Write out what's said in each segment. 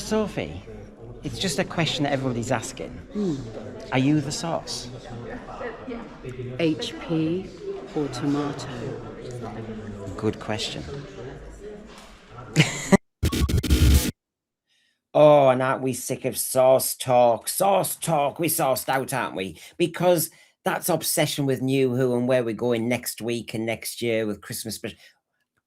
Sophie, it's just a question that everybody's asking. Are you the sauce? HP or tomato? Good question. Oh, and aren't we sick of sauce talk? Sauce talk. We're sauced out, aren't we? Because that's obsession with New Who and where we're going next week and next year with Christmas special.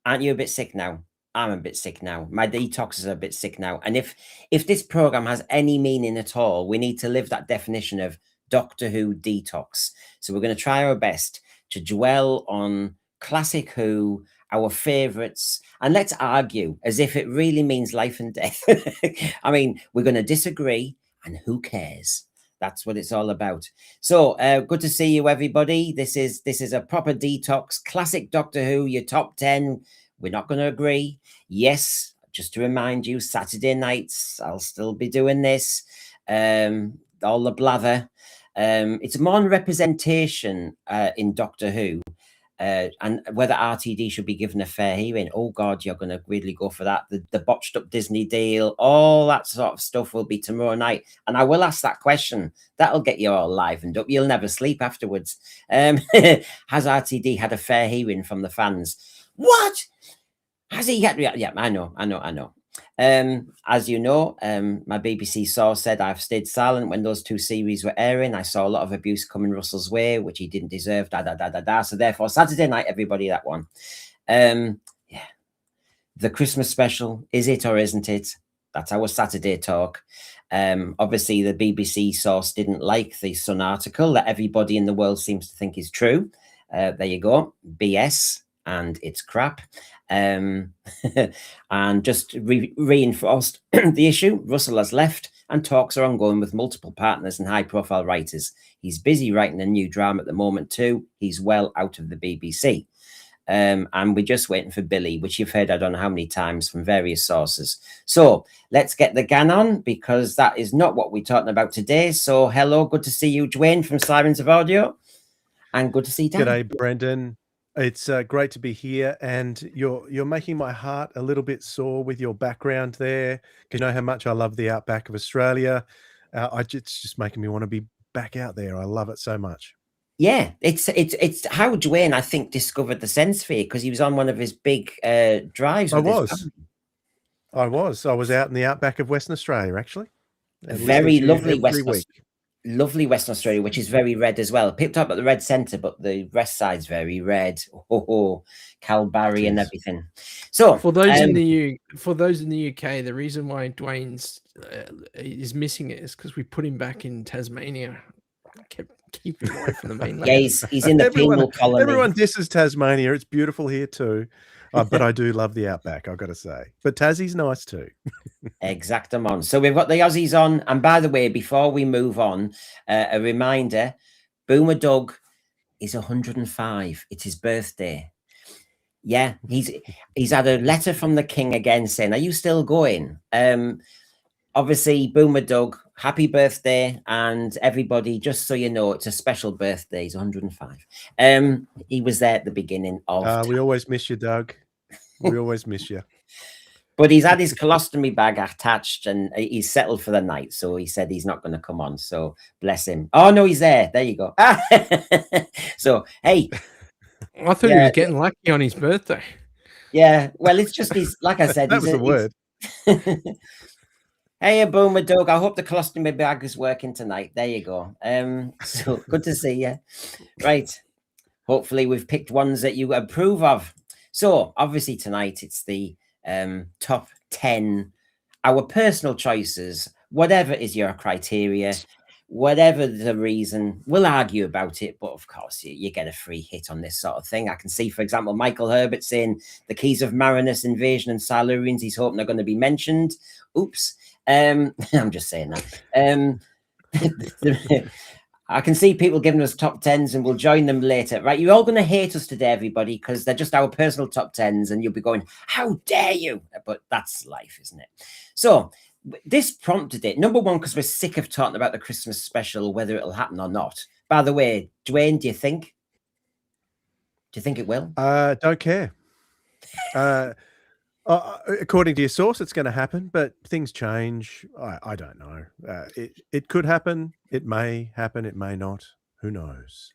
Aren't you a bit sick now? I'm a bit sick now. My detoxes are a bit sick now. And if this program has any meaning at all, we need to live that definition of Doctor Who detox. So we're going to try our best to dwell on classic Who, our favorites, and let's argue as if it really means life and death. I mean, we're going to disagree, and who cares? That's what it's all about. So good to see you, everybody. This is a proper detox, classic Doctor Who, your top 10. We're not going to agree. Yes, just to remind you, Saturday nights, I'll still be doing this. All the blather. It's more on representation in Doctor Who. And whether RTD should be given a fair hearing. Oh God, you're going to really go for that. The botched up Disney deal, all that sort of stuff will be tomorrow night. And I will ask that question. That'll get you all livened up. You'll never sleep afterwards. Has RTD had a fair hearing from the fans? What? Has he had? Yeah, I know. As you know, my BBC source said I've stayed silent when those two series were airing. I saw a lot of abuse coming Russell's way, which he didn't deserve. So therefore, Saturday night, everybody, that one. Yeah, the Christmas special, is it or isn't it? That's our Saturday talk. Obviously, the BBC source didn't like the Sun article that everybody in the world seems to think is true. There you go, BS, and it's crap. And just reinforced the issue. Russell has left and talks are ongoing with multiple partners and high-profile writers. He's busy writing a new drama at the moment too. He's well out of the BBC. And we're just waiting for Billy, which you've heard I don't know how many times from various sources. So let's get the GAN on, because that is not what we're talking about today. So hello, good to see you, Dwayne from Sirens of Audio, and good to see Dan. G'day, Brendan. It's great to be here, and you're making my heart a little bit sore with your background there. You know how much I love the outback of Australia. It's just making me want to be back out there. I love it so much. Yeah, it's how Dwayne, I think, discovered the Sense Sphere, because he was on one of his big drives. I was out in the outback of Western Australia, actually. Very lovely lovely Western Australia, which is very red as well. Picked up at the red centre, but the rest side's very red. Calbarry and everything. So for those in the UK, the reason why Dwayne's is missing it is because we put him back in Tasmania. Keep him away from the mainland. Yeah, he's in the penal colony. Everyone disses Tasmania. It's beautiful here too. But I do love the outback, I've got to say. But Tassie's nice too. Exactamon. So we've got the Aussies on. And by the way, before we move on, a reminder, Boomer Doug is 105. It's his birthday. Yeah, he's had a letter from the King again saying, are you still going? Obviously, Boomer Doug, happy birthday. And everybody, just so you know, it's a special birthday. He's 105. He was there at the beginning of... we always miss you, Doug. We always miss you. But he's had his colostomy bag attached and he's settled for the night. So he said he's not going to come on. So bless him. Oh, no, he's there. There you go. So, hey. I thought he was getting lucky on his birthday. Yeah. Well, it's just he's, like I said. That was the word. Hey, Boomer Doug. I hope the colostomy bag is working tonight. There you go. So good to see you. Right. Hopefully we've picked ones that you approve of. So obviously tonight it's the top 10, our personal choices, whatever is your criteria, whatever the reason, we'll argue about it. But of course, you get a free hit on this sort of thing. I can see, for example, Michael Herbert saying the Keys of Marinus, Invasion and Silurians. He's hoping they're going to be mentioned. Oops. I'm just saying that. I can see people giving us top 10s and we'll join them later. Right, you're all going to hate us today, everybody, because they're just our personal top 10s and you'll be going, how dare you? But that's life, isn't it? So this prompted it. Number one, because we're sick of talking about the Christmas special, whether it'll happen or not. By the way, Dwayne, do you think it will? Don't care. According to your source, it's going to happen, but things change. I don't know. It could happen. It may happen. It may not. Who knows?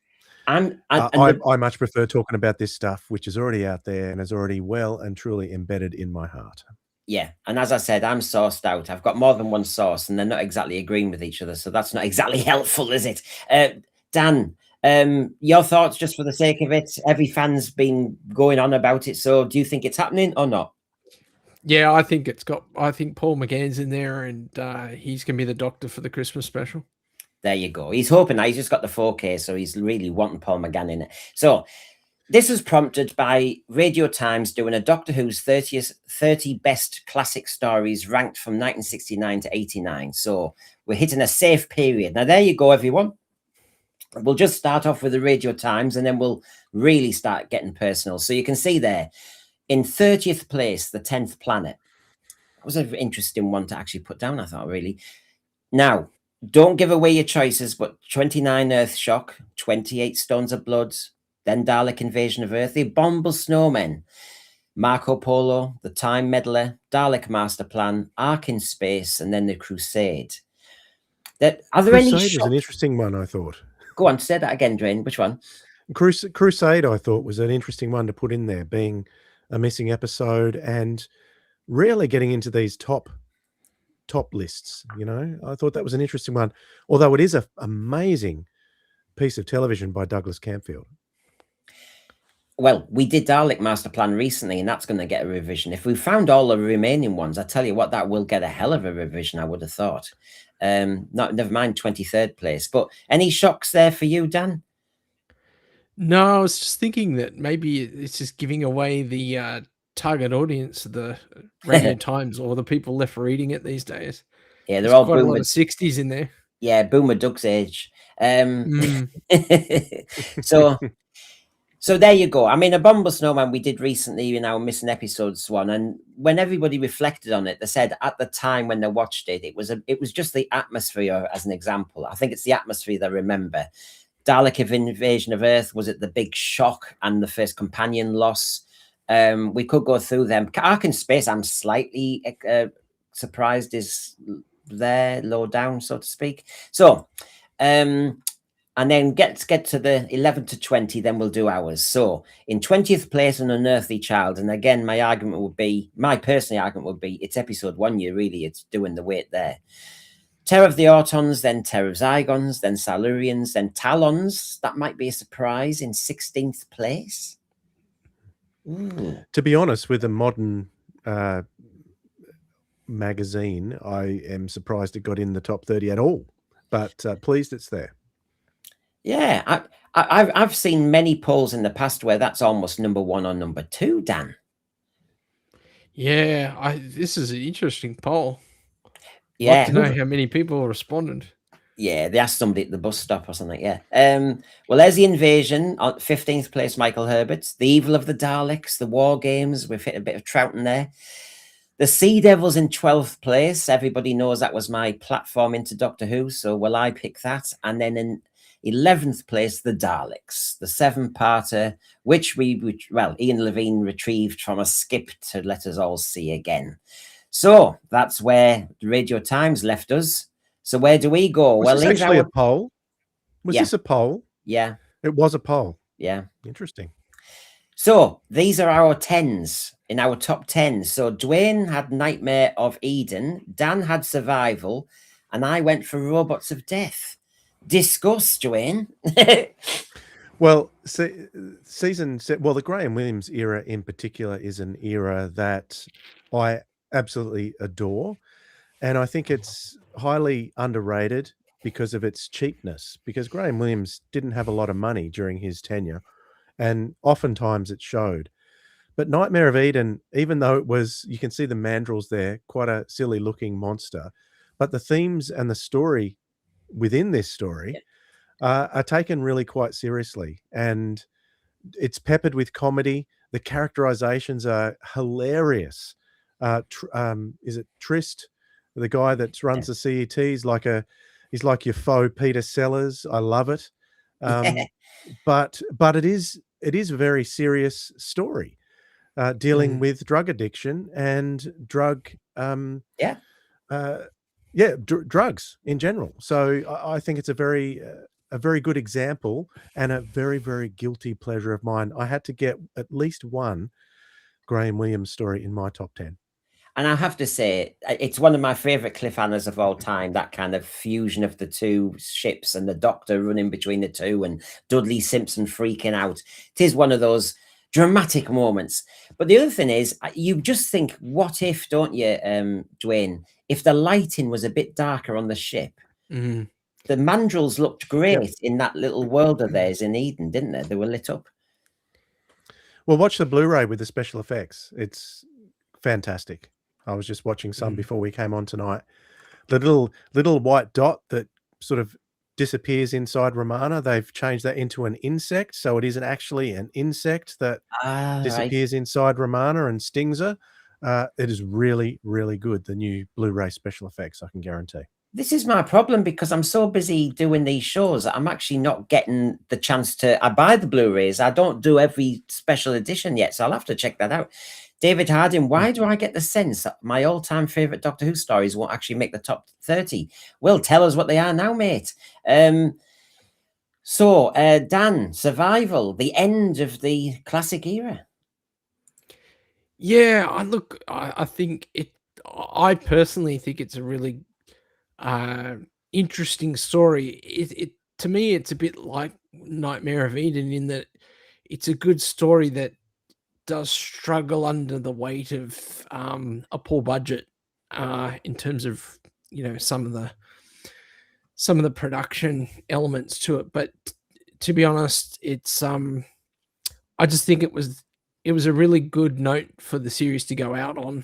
And I much prefer talking about this stuff, which is already out there and is already well and truly embedded in my heart. yeah, and as I said, I'm sourced out. I've got more than one source, and they're not exactly agreeing with each other, so that's not exactly helpful, is it? Dan, your thoughts, just for the sake of it. Every fan's been going on about it, so do you think it's happening or not? Yeah, I think Paul McGann's in there, and he's gonna be the Doctor for the Christmas special. There you go. He's hoping that he's just got the 4K, so he's really wanting Paul McGann in it. So this was prompted by Radio Times doing a Doctor Who's 30 best classic stories ranked from 1969 to 89. So we're hitting a safe period. Now, there you go, everyone. We'll just start off with the Radio Times, and then we'll really start getting personal. So you can see there, in 30th place, The 10th Planet. That was an interesting one to actually put down, I thought, really. Now, don't give away your choices, but 29 Earthshock, 28 Stones of Blood, then Dalek Invasion of Earth, The Abominable Snowmen, Marco Polo, The Time Meddler, Dalek Master Plan, Ark in Space, and then The Crusade. Are there any Crusade was an interesting one, I thought. Go on, say that again, Dwayne. Which one? Crusade, I thought, was an interesting one to put in there, being a missing episode and rarely getting into these top lists. You know, I thought that was an interesting one, although it is an amazing piece of television by Douglas Campfield. Well, we did Dalek Master Plan recently, and that's going to get a revision. If we found all the remaining ones, I tell you what, that will get a hell of a revision, I would have thought. Never mind 23rd place. But any shocks there for you, Dan? No, I was just thinking that maybe it's just giving away the target audience of the Radio Times, or the people left reading it these days. Yeah, they're There's all quite a lot boomer. of 60s in there. Yeah, Boomer Doug's age. So there you go. I mean, Abominable Snowman we did recently in our Missing Episodes one, and when everybody reflected on it, they said at the time when they watched it, it was just the atmosphere. As an example, I think it's the atmosphere they remember. Dalek of Invasion of Earth, was it the big shock and the first companion loss? We could go through them. Ark in Space, I'm slightly surprised is there, low down, so to speak. So, and then get to the 11 to 20, then we'll do ours. So in 20th place, An Unearthly Child. And again, my personal argument would be, it's episode 1, it's doing the weight there. Terror of the Autons, then Terror of Zygons, then Silurians, then Talons. That might be a surprise in 16th place. Ooh. To be honest, with a modern magazine, I am surprised it got in the top 30 at all, but pleased it's there. Yeah, I've seen many polls in the past where that's almost number 1 or number 2, Dan. Yeah, this is an interesting poll. Yeah, I'd like to know how many people responded. Yeah, they asked somebody at the bus stop or something. Yeah. Well, there's The Invasion on 15th place, Michael Herbert. The Evil of the Daleks, The War Games. We've hit a bit of Troughton there. The Sea Devils in 12th place. Everybody knows that was my platform into Doctor Who, so will I pick that? And then in 11th place, The Daleks, the 7-parter, which Ian Levine retrieved from a skip to let us all see again. So that's where the Radio Times left us. So where do we go? Was this actually a poll? Was this a poll? Yeah. It was a poll. Yeah. Interesting. So these are our 10s in our top 10. So Dwayne had Nightmare of Eden, Dan had Survival, and I went for Robots of Death. Discuss, Dwayne. Well, the Graham Williams era in particular is an era that I absolutely adore. And I think it's highly underrated because of its cheapness, because Graham Williams didn't have a lot of money during his tenure, and oftentimes it showed. But Nightmare of Eden, even though it was, you can see the mandrels there, quite a silly looking monster, but the themes and the story within this story are taken really quite seriously, and it's peppered with comedy. The characterizations are hilarious. Is it Trist, the guy that runs the CET? He's like your faux Peter Sellers. I love it. But it is a very serious story. dealing with drug addiction and drug Yeah. drugs in general. So I think it's a very good example and a very, very guilty pleasure of mine. I had to get at least one Graham Williams story in my top 10. And I have to say, it's one of my favorite cliffhangers of all time, that kind of fusion of the two ships and the Doctor running between the two and Dudley Simpson freaking out. It is one of those dramatic moments. But the other thing is, you just think, what if, don't you, Dwayne, if the lighting was a bit darker on the ship? Mm. The mandrels looked great in that little world of theirs in Eden, didn't they? They were lit up. Well, watch the Blu-ray with the special effects. It's fantastic. I was just watching some before we came on tonight. The little white dot that sort of disappears inside Romana, they've changed that into an insect, so it isn't actually an insect that Right. disappears inside Romana and stings her. It is really, really good, the new Blu-ray special effects, I can guarantee. This is my problem because I'm so busy doing these shows that I'm actually not getting the chance to. I buy the Blu-rays. I don't do every special edition yet, so I'll have to check that out. David Harding, why do I get the sense that my all-time favorite Doctor Who stories won't actually make the top 30? Well, tell us what they are now, mate. So, Dan, Survival, the end of the classic era. Yeah, I think it. I personally think it's a really interesting story. It to me, it's a bit like Nightmare of Eden in that it's a good story that does struggle under the weight of a poor budget in terms of some of the production elements to it. But to be honest, it's I just think it was a really good note for the series to go out on.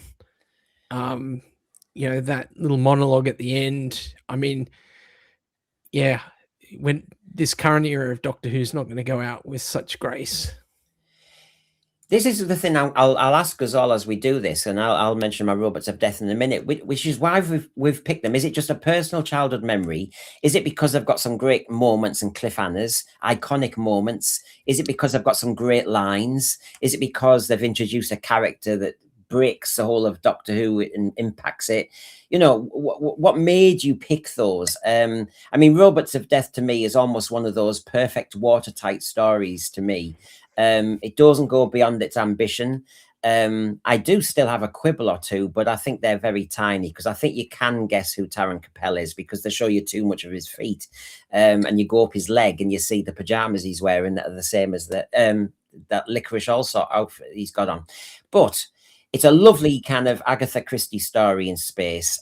That little monologue at the end. I mean, yeah, when this current era of Doctor Who's not going to go out with such grace. This is the thing I'll ask us all as we do this, and I'll mention my Robots of Death in a minute, which is why we've picked them. Is it just a personal childhood memory? Is it because they've got some great moments and cliffhangers, iconic moments? Is it because they've got some great lines? Is it because they've introduced a character that breaks the whole of Doctor Who and impacts it? What made you pick those? I mean, Robots of Death to me is almost one of those perfect watertight stories to me. It doesn't go beyond its ambition. I do still have a quibble or two, but I think they're very tiny because I think you can guess who Taron Capell is because they show you too much of his feet. And you go up his leg and you see the pajamas he's wearing that are the same as that licorice also outfit he's got on. But it's a lovely kind of Agatha Christie story in space.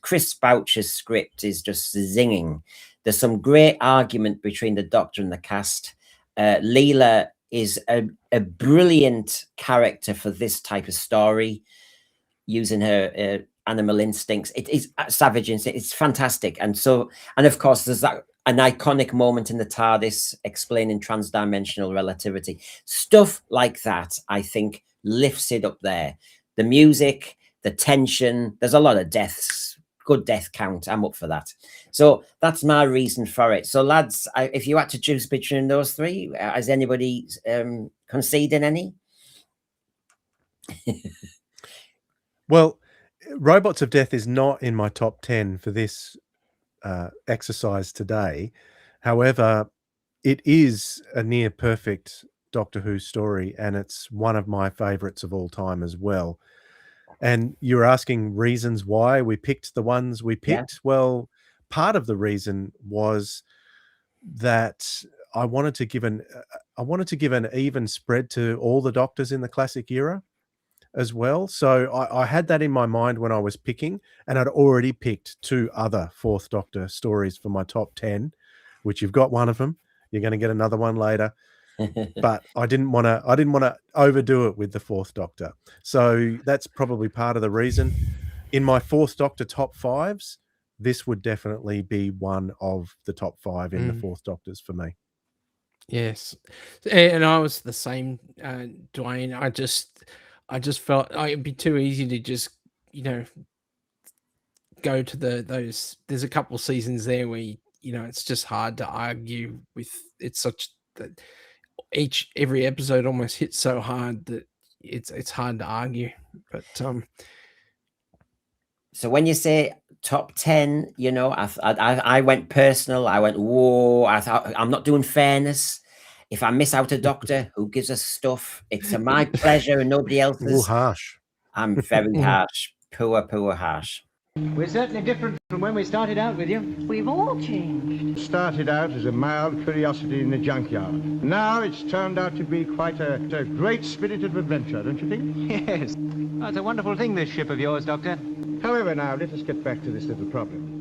Chris Boucher's script is just zinging. There's some great argument between the Doctor and the cast. Leela is a brilliant character for this type of story, using her animal instincts. It is savage instinct. It's fantastic. And of course, there's an iconic moment in the TARDIS explaining transdimensional relativity. Stuff like that, I think, lifts it up there. The music, the tension, there's a lot of deaths, good death count. I'm up for that. So that's my reason for it. So lads, if you had to choose between those three, has anybody conceding any? Well, Robots of Death is not in my top 10 for this exercise today. However, it is a near perfect Doctor Who story, and it's one of my favorites of all time as well. And you're asking reasons why we picked the ones we picked. Yeah. Well, part of the reason was that I wanted to give an even spread to all the Doctors in the classic era as well. So I had that in my mind when I was picking, and I'd already picked two other Fourth Doctor stories for my top 10, which you've got one of them. You're going to get another one later. But I didn't want to overdo it with the Fourth Doctor. So that's probably part of the reason. In my Fourth Doctor top fives, this would definitely be one of the top five in the Fourth Doctors for me. Yes. And I was the same, Dwayne. I just felt it'd be too easy to just, go to those. There's a couple seasons there where, it's just hard to argue with. It's such that every episode almost hits so hard that it's hard to argue. But So when you say top 10, you know, I went personal. I went, whoa, I thought I'm not doing fairness. If I miss out a doctor, who gives us stuff? It's my pleasure and nobody Ooh, else's. harsh. I'm very harsh. Poor harsh. We're certainly different from when we started out with you. We've all changed. Started out as a mild curiosity in the junkyard. Now it's turned out to be quite a great spirit of adventure, don't you think? Yes. Oh, it's a wonderful thing, this ship of yours, Doctor. However, now, let us get back to this little problem.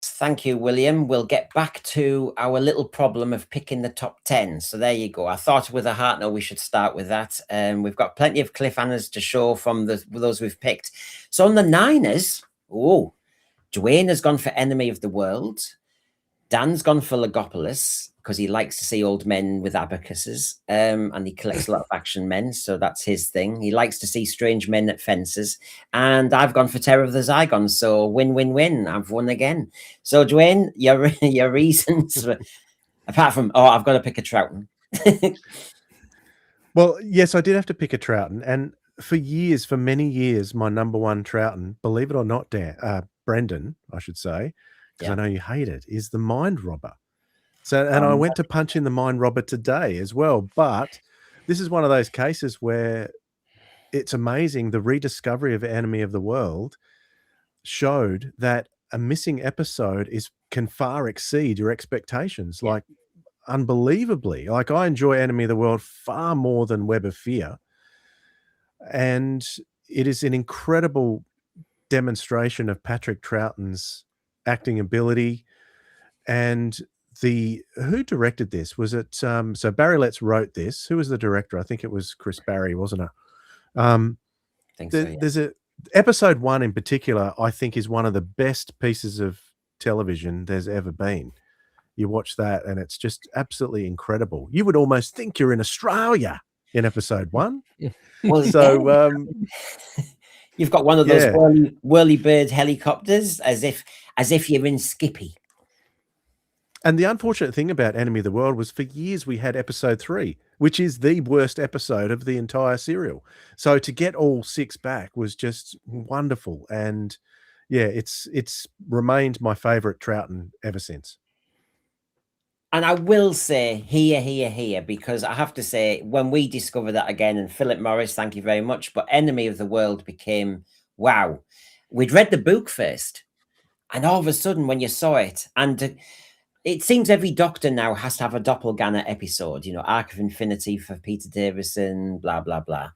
Thank you, William. We'll get back to our little problem of picking the top 10. So there you go. I thought with a Hartnell we should start with that. We've got plenty of cliffhangers to show from those we've picked. So on the Niners, Dwayne has gone for Enemy of the World. Dan's gone for Legopolis because he likes to see old men with abacuses, and he collects a lot of action men, so that's his thing. He likes to see strange men at fences, and I've gone for Terror of the Zygons, so win-win-win. I've won again. So, Dwayne, your reasons, apart from, I've got to pick a Troughton. Well, yes, I did have to pick a Troughton, and for many years, my number one Troughton, believe it or not, Brendan, I should say, because I know you hate it, is the Mind Robber. So, and I went to punch in the Mind Robber today as well. But this is one of those cases where it's amazing. The rediscovery of Enemy of the World showed that a missing episode can far exceed your expectations. Like, unbelievably. Like, I enjoy Enemy of the World far more than Web of Fear. And it is an incredible demonstration of Patrick Troughton's acting ability. And who directed this? Was it so Barry Letts wrote this? Who was the director? I think it was Chris Barry, wasn't it? I think so, yeah. There's episode 1 in particular, I think, is one of the best pieces of television there's ever been. You watch that and it's just absolutely incredible. You would almost think you're in Australia in episode 1. Well, so you've got one of those whirly bird helicopters as if you're in Skippy. And the unfortunate thing about Enemy of the World was for years we had episode 3, which is the worst episode of the entire serial. So to get all 6 back was just wonderful. And yeah, it's remained my favorite Troughton ever since. And I will say here, because I have to say, when we discovered that again, and Philip Morris, thank you very much, but Enemy of the World became, wow. We'd read the book first, and all of a sudden when you saw it, and it seems every Doctor now has to have a doppelganger episode, you know, Arc of Infinity for Peter Davison, blah, blah, blah.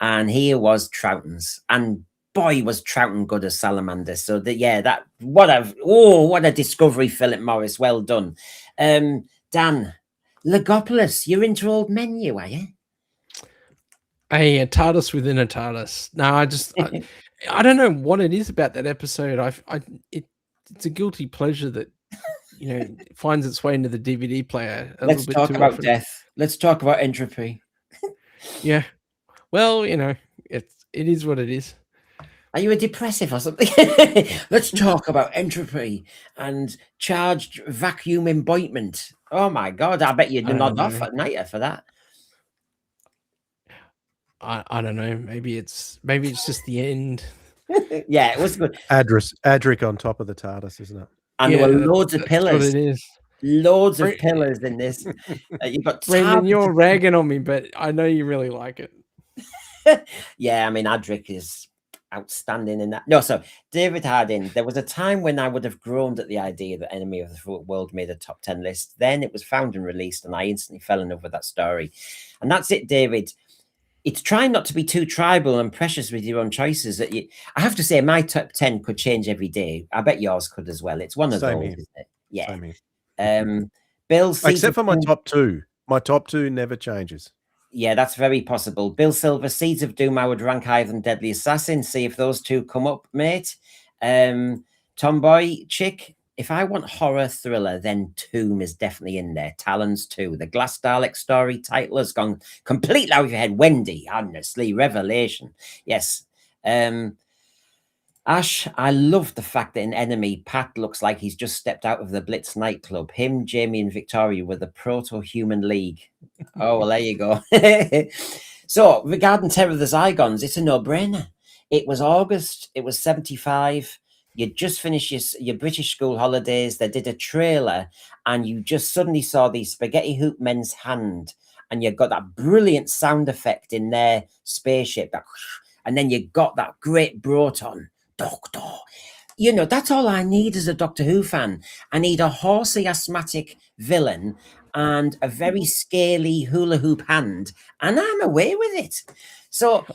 And here was Troughton's, and boy, was Troughton good as Salamander. So what a discovery, Philip Morris. Well done. Dan, Legopolis, you're into old menu, are you? A TARDIS within a TARDIS. No, I don't know what it is about that episode. It's a guilty pleasure that, you know, finds its way into the DVD player. Let's talk about death. Let's talk about entropy. Yeah. Well, you know, it is what it is. Are you a depressive or something? Let's talk about entropy and charged vacuum emboyment. Oh my God, I bet you'd nod off at night for that. I don't know. Maybe it's just the end. Yeah, it was good. Adric on top of the TARDIS, isn't it? And there were loads of pillars. What it is. Loads of pillars in this. You've got Brendan, you're ragging on me, but I know you really like it. Yeah, I mean, Adric is outstanding in that. No, so David Harding, there was a time when I would have groaned at the idea that Enemy of the World made a top 10 list. Then it was found and released, and I instantly fell in love with that story. And that's it, David. It's trying not to be too tribal and precious with your own choices. I have to say, my top 10 could change every day. I bet yours could as well. It's one of those, isn't it? Yeah. Bill, except for my top 2. My top 2 never changes. Yeah, that's very possible. Bill Silver, Seeds of Doom, I would rank higher than Deadly Assassin. See if those two come up, mate. Tomboy, Chick, if I want horror thriller, then Tomb is definitely in there. Talons 2. The Glass Dalek story title has gone completely out of your head. Wendy, honestly, revelation. Yes. Ash, I love the fact that in Enemy, Pat looks like he's just stepped out of the Blitz nightclub. Him, Jamie, and Victoria were the proto-human league. Oh, well, there you go. So, regarding Terror of the Zygons, it's a no-brainer. It was August. It was 75. You'd just finished your British school holidays. They did a trailer, and you just suddenly saw the spaghetti hoop men's hand, and you got that brilliant sound effect in their spaceship. And then you got that great Broton, Doctor. You know, that's all I need as a Doctor Who fan. I need a horsey asthmatic villain and a very scaly hula hoop hand, and I'm away with it. So,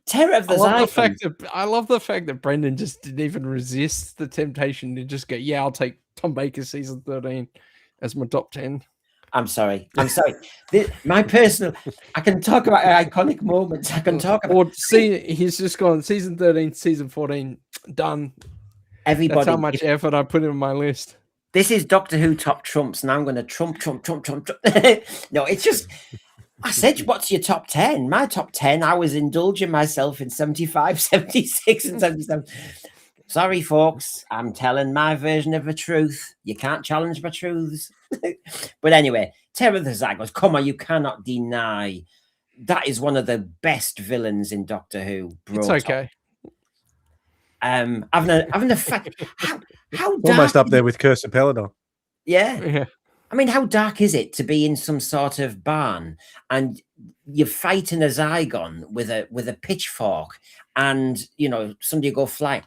Terror of the Zygons. I love the fact that Brendan just didn't even resist the temptation to just go, yeah, I'll take Tom Baker's season 13 as my top 10. I'm sorry. My personal, I can talk about iconic moments. I can talk about. Or see, he's just gone season 13, season 14, done. Everybody. That's how much effort I put in my list. This is Doctor Who top trumps. Now I'm going to trump. No, it's just. I said, what's your top 10? My top 10, I was indulging myself in 75, 76, and 77. Sorry, folks. I'm telling my version of the truth. You can't challenge my truths. But anyway, Terror of the Zygons. Come on, you cannot deny that is one of the best villains in Doctor Who. It's okay. Having a fact. How dark Almost up there with Curse of Peladon. Yeah. I mean, how dark is it to be in some sort of barn and you're fighting a Zygon with a pitchfork and, you know, somebody go flying?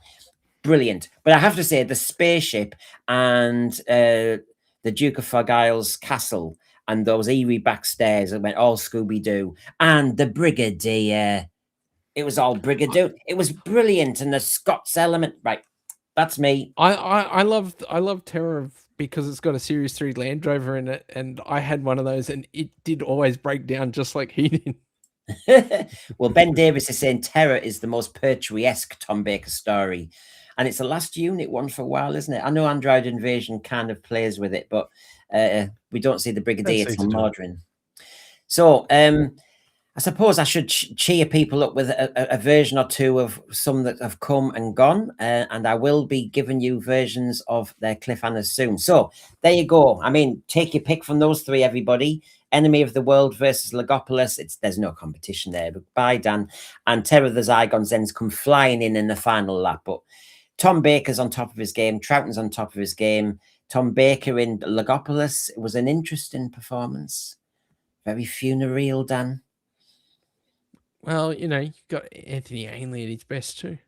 Brilliant. But I have to say, the spaceship and the Duke of Argyle's castle and those eerie back stairs that went all Scooby-Doo and the Brigadier. It was all Brigadier. It was brilliant. And the Scots element. Right. That's me. I love Terror because it's got a Series 3 Land Rover in it, and I had one of those, and it did always break down just like he did. Well, Ben Davis is saying Terror is the most Pertwee-esque Tom Baker story, and it's the last unit one for a while, isn't it? I know Android Invasion kind of plays with it, but we don't see the Brigadier till Mordrin. So, I suppose I should cheer people up with a version or two of some that have come and gone, and I will be giving you versions of their cliffhangers soon. So there you go. I mean, take your pick from those three, everybody. Enemy of the World versus Logopolis. There's no competition there. But bye, Dan. And Terror of the Zygons then come flying in the final lap. But Tom Baker's on top of his game. Troughton's on top of his game. Tom Baker in Logopolis. It was an interesting performance. Very funereal, Dan. Well, you know, you've got Anthony Ainley at his best too.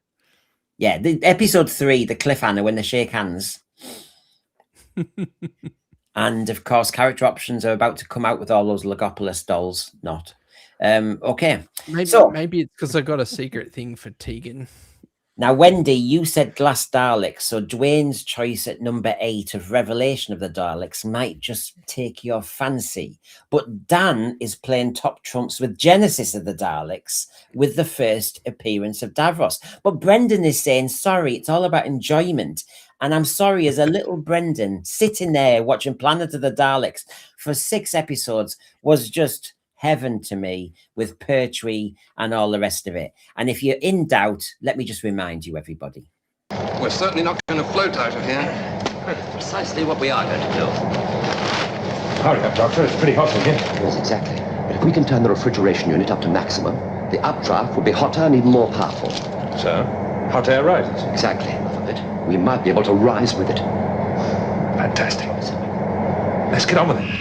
Yeah, the episode 3, the cliffhanger when they shake hands. And of course, character options are about to come out with all those Logopolis dolls. Not. Okay. Maybe it's because I got a secret thing for Tegan. Now, Wendy, you said Glass Daleks, so Dwayne's choice at number 8 of Revelation of the Daleks might just take your fancy. But Dan is playing top trumps with Genesis of the Daleks with the first appearance of Davros. But Brendan is saying, sorry, it's all about enjoyment. And I'm sorry, as a little Brendan sitting there watching Planet of the Daleks for 6 episodes was just heaven to me with Pertwee and all the rest of it. And if you're in doubt, let me just remind you, everybody. We're certainly not going to float out of here. Precisely what we are going to do. Hurry up, Doctor. It's pretty hot in here. Yes, exactly. But if we can turn the refrigeration unit up to maximum, the updraft will be hotter and even more powerful. So, hot air rises. Exactly. Enough of it. We might be able to rise with it. Fantastic. Let's get on with it.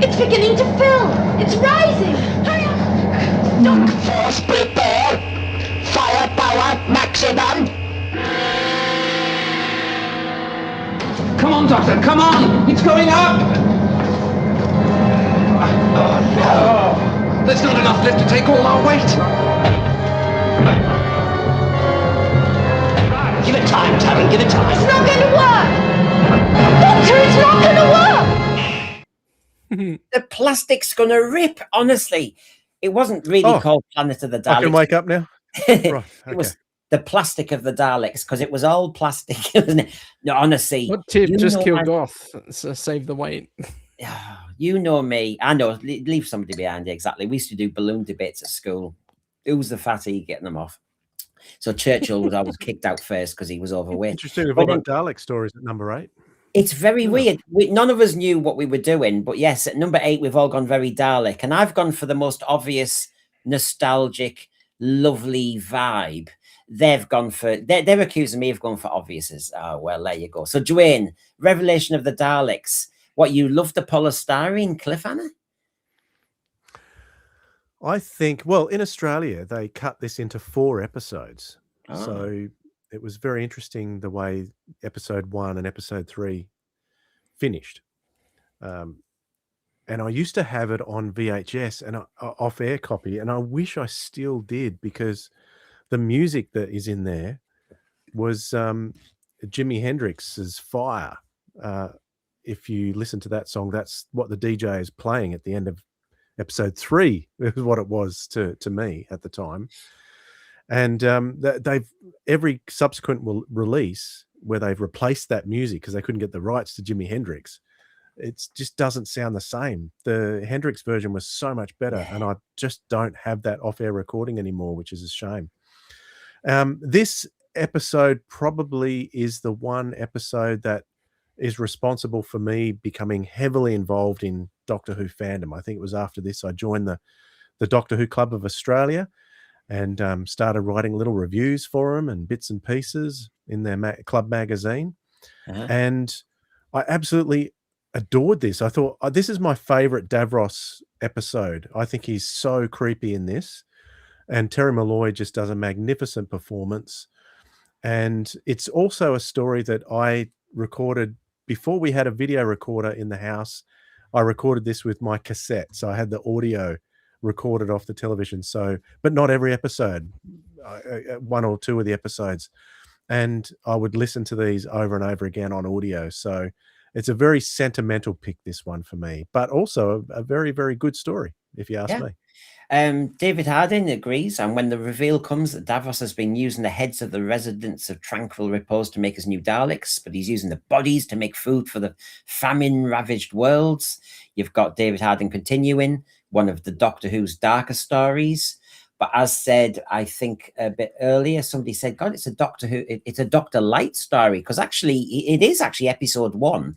It's beginning to fill. It's rising. Hurry up. Don't Force prepare. Firepower maximum. Come on, Doctor, come on! It's going up! Oh no! There's not enough left to take all our weight. Give it time, Taryn, give it time. It's not going to work. Doctor, it's not going to work. The plastic's going to rip, honestly. It wasn't really called Planet of the Daleks. I can wake up now? Right, okay. the plastic of the Daleks, because it was all plastic, wasn't it? No, honestly. What tip? you Just know kill I- Goth. So save the weight. You know me. I know, leave somebody behind you, exactly. We used to do balloon debates at school. Who's the fatty getting them off? So Churchill was always kicked out first because he was overweight. Interesting. We've But all got Dalek stories at number 8. it's very weird. None of us knew what we were doing, but yes, at number 8, we've all gone very Dalek, and I've gone for the most obvious, nostalgic, lovely vibe. They've gone for, they're accusing me of going for obviouses. Oh, well, there you go. So, Dwayne, Revelation of the Daleks. What, you love the polystyrene cliff, Anna? I think, well, in Australia, they cut this into 4 episodes. Oh. So it was very interesting the way episode 1 and episode 3 finished. And I used to have it on VHS and off-air copy, and I wish I still did, because the music that is in there was Jimi Hendrix's Fire. If you listen to that song, that's what the DJ is playing at the end of episode 3. Is what it was to me at the time. And they've every subsequent release where they've replaced that music because they couldn't get the rights to Jimi Hendrix, it just doesn't sound the same. The Hendrix version was so much better, and I just don't have that off-air recording anymore, which is a shame. This episode probably is the one episode that is responsible for me becoming heavily involved in Doctor Who fandom. I think it was after this I joined the Doctor Who Club of Australia and started writing little reviews for them and bits and pieces in their club magazine. And I absolutely adored this. I thought, this is my favorite Davros episode. I think he's so creepy in this. And Terry Malloy just does a magnificent performance. And it's also a story that I recorded before we had a video recorder in the house. I recorded this with my cassette. So I had the audio recorded off the television. So, but not every episode, 1 or 2 of the episodes. And I would listen to these over and over again on audio. So it's a very sentimental pick, this one for me, but also a very, very good story, if you ask me. David Harding agrees, and when the reveal comes that Davos has been using the heads of the residents of Tranquil Repose to make his new Daleks, but he's using the bodies to make food for the famine-ravaged worlds. You've got David Harding continuing, one of the Doctor Who's darker stories. But as said, I think a bit earlier, somebody said, God, it's a Doctor Who, it's a Dr. Light story, because actually, it is actually episode 1.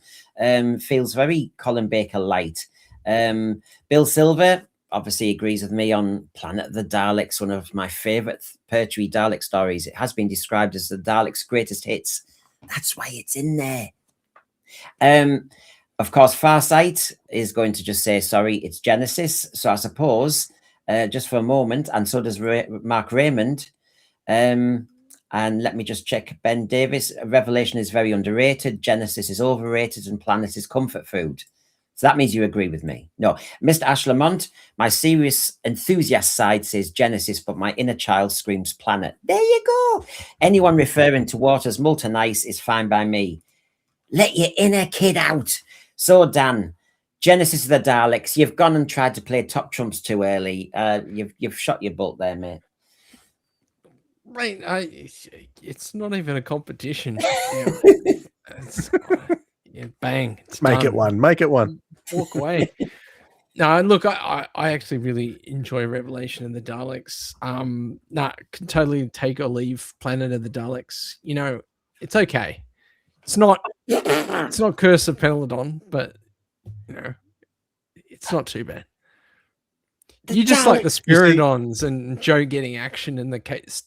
Feels very Colin Baker light. Bill Silver obviously agrees with me on Planet of the Daleks, one of my favorite Pertwee Dalek stories. It has been described as the Daleks' greatest hits. That's why it's in there. Of course, Farsight is going to just say, sorry, it's Genesis. So I suppose, just for a moment, and so does Mark Raymond. And let me just check Ben Davis. Revelation is very underrated. Genesis is overrated, and Planet is comfort food. So that means you agree with me. No, Mr. Ashlamont, my serious enthusiast side says Genesis, but my inner child screams Planet. There you go. Anyone referring to Waters Molten Ice is fine by me. Let your inner kid out. So, Dan, Genesis of the Daleks, you've gone and tried to play top trumps too early. You've shot your bolt there, mate. Right, it's not even a competition. Bang! Make it one. Make it one. Walk away. No, look, I actually really enjoy Revelation of the Daleks. Can totally take or leave Planet of the Daleks. You know, it's okay. It's not Curse of Peladon, but you know, it's not too bad. You just like the Spiridons and Joe getting action in the case.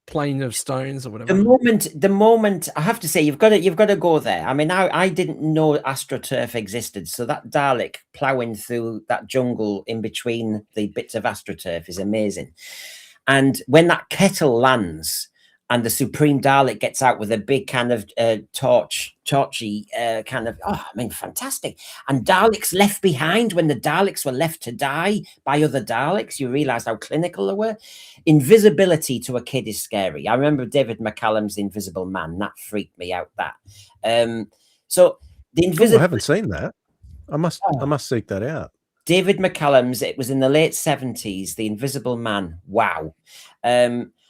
Plane of Stones or whatever. The moment I have to say, you've got to go there. I mean, I didn't know AstroTurf existed, so that Dalek ploughing through that jungle in between the bits of AstroTurf is amazing. And when that kettle lands and the Supreme Dalek gets out with a big kind of torchy kind of, fantastic. And Daleks left behind, when the Daleks were left to die by other Daleks, you realise how clinical they were. Invisibility to a kid is scary. I remember David McCallum's The Invisible Man. That freaked me out, that. So the Invisible... I haven't seen that. I must seek that out. David McCallum's, it was in the late 70s, The Invisible Man. Wow.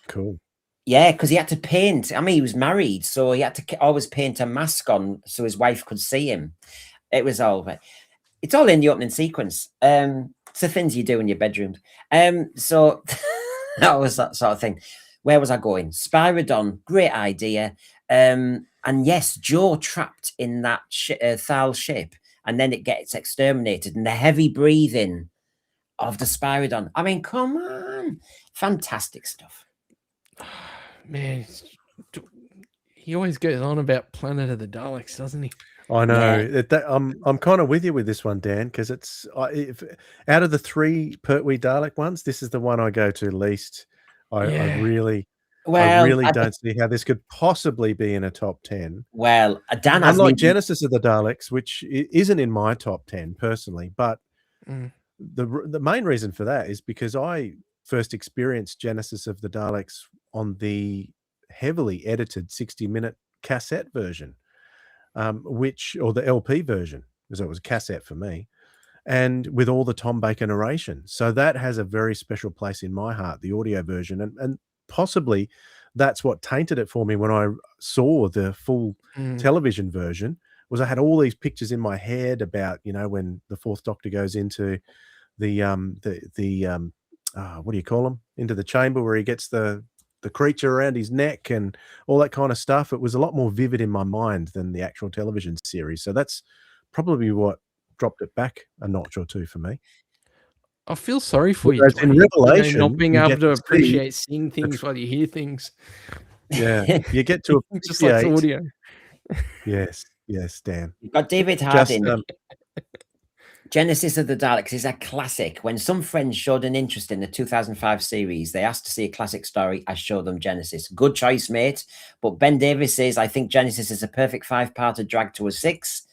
Cool. Yeah, because he had to paint. I mean, he was married, so he had to always paint a mask on so his wife could see him. It was all. It's all in the opening sequence. It's the things you do in your bedrooms. So that was that sort of thing. Where was I going? Spyridon, great idea. And yes, Joe trapped in that Thal ship, and then it gets exterminated, and the heavy breathing of the Spyridon. I mean, come on, fantastic stuff. Man, he always goes on about Planet of the Daleks, doesn't he? I know. Yeah. I'm kind of with you with this one, Dan, because it's out of the 3 Pertwee Dalek ones, this is the one I go to least. I Yeah. really Well, don't see how this could possibly be in a top 10. well, Dan hasn't Unlike even. Genesis of the Daleks, which isn't in my top 10 personally, but Mm. the main reason for that is because I first experienced Genesis of the Daleks on the heavily edited 60-minute cassette version, or the LP version, because it was a cassette for me, and with all the Tom Baker narration. So that has a very special place in my heart, the audio version, and possibly that's what tainted it for me when I saw the full television version. Was I had all these pictures in my head about, when the Fourth Doctor goes into the what do you call them? Into the chamber where he gets the creature around his neck and all that kind of stuff. It was a lot more vivid in my mind than the actual television series. So that's probably what dropped it back a notch or two for me. I feel sorry for you, Whereas in Dwayne, Revelation, not being you able get to to see appreciate seeing things while you hear things. Yeah, you get to Just like the appreciate. audio. Yes, Dan. You've got David Just Harding. Genesis of the Daleks is a classic. When some friends showed an interest in the 2005 series, they asked to see a classic story. I showed them Genesis. Good choice, mate. But Ben Davis says, I think Genesis is a perfect 5-parter drag to a 6.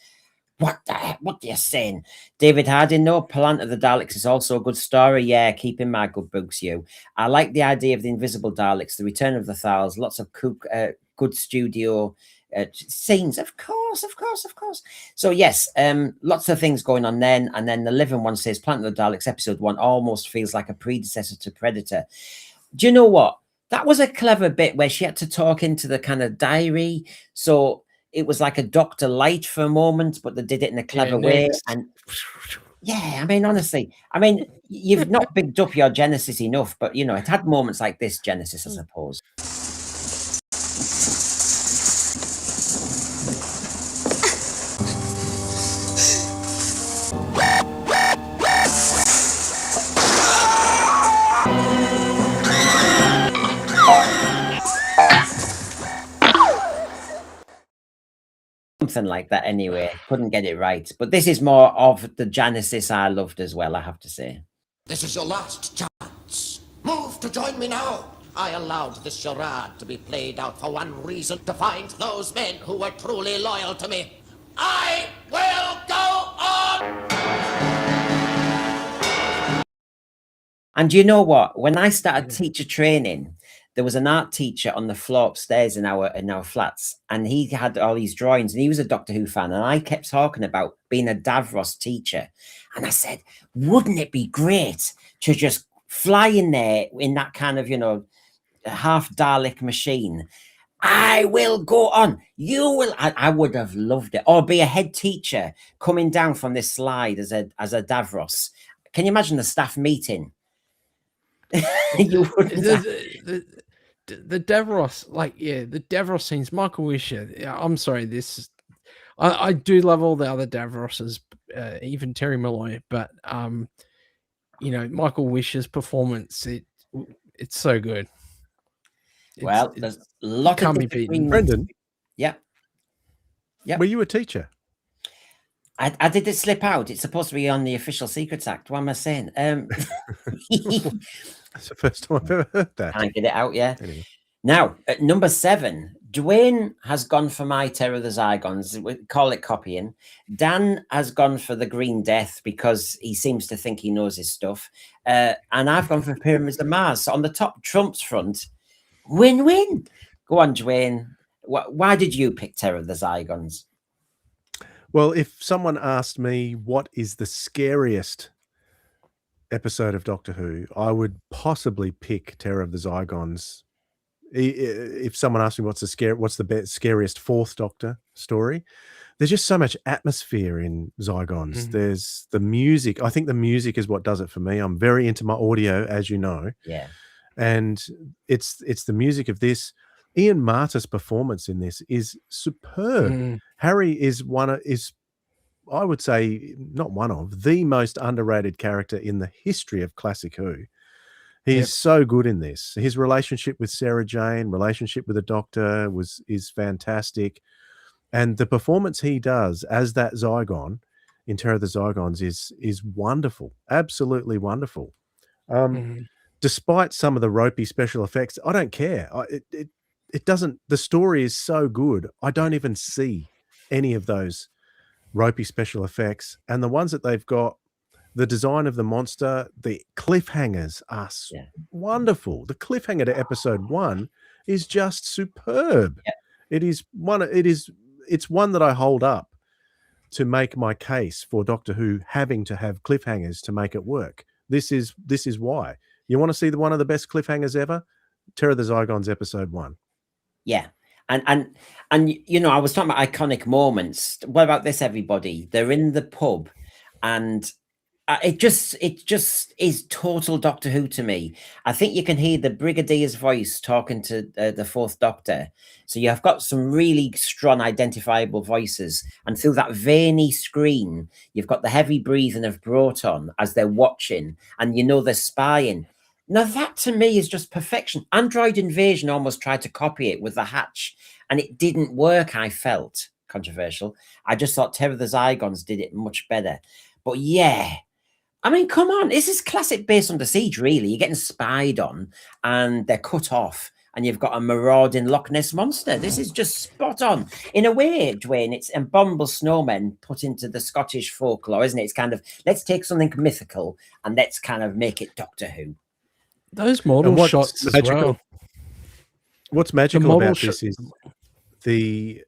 What the heck? What are you saying? David Harding, no, Planet of the Daleks is also a good story. Yeah, keep in mind, good books, you. I like the idea of the invisible Daleks, the return of the Thals, lots of good studio scenes. Of course. So yes, lots of things going on then. And then the living one says Planet of the Daleks episode 1 almost feels like a predecessor to Predator. Do you know what? That was a clever bit where she had to talk into the kind of diary. So it was like a Dr. Light for a moment, but they did it in a clever way. And yeah, I mean, honestly, you've not bigged up your Genesis enough, but it had moments like this, Genesis, I suppose. Something like that anyway. Couldn't get it right. But this is more of the Genesis I loved as well, I have to say. This is your last chance. Move to join me now. I allowed this charade to be played out for one reason, to find those men who were truly loyal to me. I will go on! And you know what? When I started teacher training, there was an art teacher on the floor upstairs in our flats, and he had all these drawings, and he was a Doctor Who fan, and I kept talking about being a Davros teacher. And I said, wouldn't it be great to just fly in there in that kind of, half Dalek machine? I will go on. You will. I would have loved it. Or be a head teacher coming down from this slide as a Davros. Can you imagine the staff meeting? You wouldn't. The Davros, the Davros scenes, Michael Wisher. I'm sorry, I do love all the other Davroses, even Terry Malloy, but Michael Wisher's performance, it's so good. There's a lot of beaten. Brendan. Yep. Were you a teacher? I did it slip out. It's supposed to be on the Official Secrets Act. What am I saying? That's the first time I've ever heard that. Can't get it out, yeah. Anyway. Now, at number 7, Dwayne has gone for my Terror of the Zygons. We call it copying. Dan has gone for the Green Death because he seems to think he knows his stuff. And I've gone for Pyramids of Mars. So on the top Trump's front, win-win. Go on, Dwayne. Why did you pick Terror of the Zygons? Well, if someone asked me what is the scariest episode of Doctor Who, I would possibly pick Terror of the Zygons if someone asks me what's the scariest Fourth Doctor story, there's just so much atmosphere in Zygons. There's the music. I think the music is what does it for me. I'm very into my audio, as you know. Yeah. And it's the music of this. Ian Marta's performance in this is superb. Harry is I would say not one of the most underrated character in the history of Classic Who. He's so good in this. His relationship with Sarah Jane, relationship with the Doctor is fantastic. And the performance he does as that Zygon in Terror of the Zygons is wonderful. Absolutely wonderful. Despite some of the ropey special effects, I don't care. It doesn't. The story is so good. I don't even see any of those ropey special effects. And the ones that they've got, the design of the monster, the cliffhangers are wonderful. The cliffhanger to episode 1 is just superb. It's one that I hold up to make my case for Doctor Who having to have cliffhangers to make it work. This is why. You want to see one of the best cliffhangers ever? Terror of the Zygons episode 1. Yeah. And you know, I was talking about iconic moments. What about this, everybody? They're in the pub, and it just is total Doctor Who to me. I think you can hear the Brigadier's voice talking to the Fourth Doctor. So you've got some really strong identifiable voices, and through that veiny screen, you've got the heavy breathing of Broton as they're watching, and you know they're spying. Now that to me is just perfection. Android Invasion almost tried to copy it with the Hatch, and it didn't work. I felt controversial. I just thought Terror of the Zygons did it much better. But yeah, I mean, come on. This is classic Base Under Siege, really. You're getting spied on and they're cut off, and you've got a marauding Loch Ness monster. This is just spot on. In a way, Dwayne, it's abominable snowmen put into the Scottish folklore, isn't it? It's kind of, let's take something mythical and let's kind of make it Doctor Who. Those model shots as well. What's magical about this is the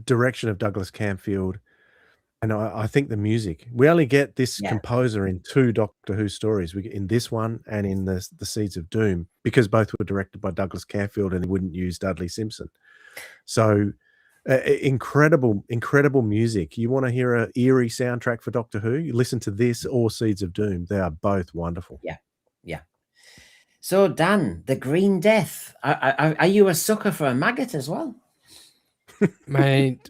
direction of Douglas Camfield. And I think the music. We only get this composer in 2 Doctor Who stories. We get in this one and in the Seeds of Doom, because both were directed by Douglas Camfield and he wouldn't use Dudley Simpson. So incredible music. You want to hear an eerie soundtrack for Doctor Who? You listen to this or Seeds of Doom. They are both wonderful. Yeah. So Dan, the Green Death. Are you a sucker for a maggot as well? Mate,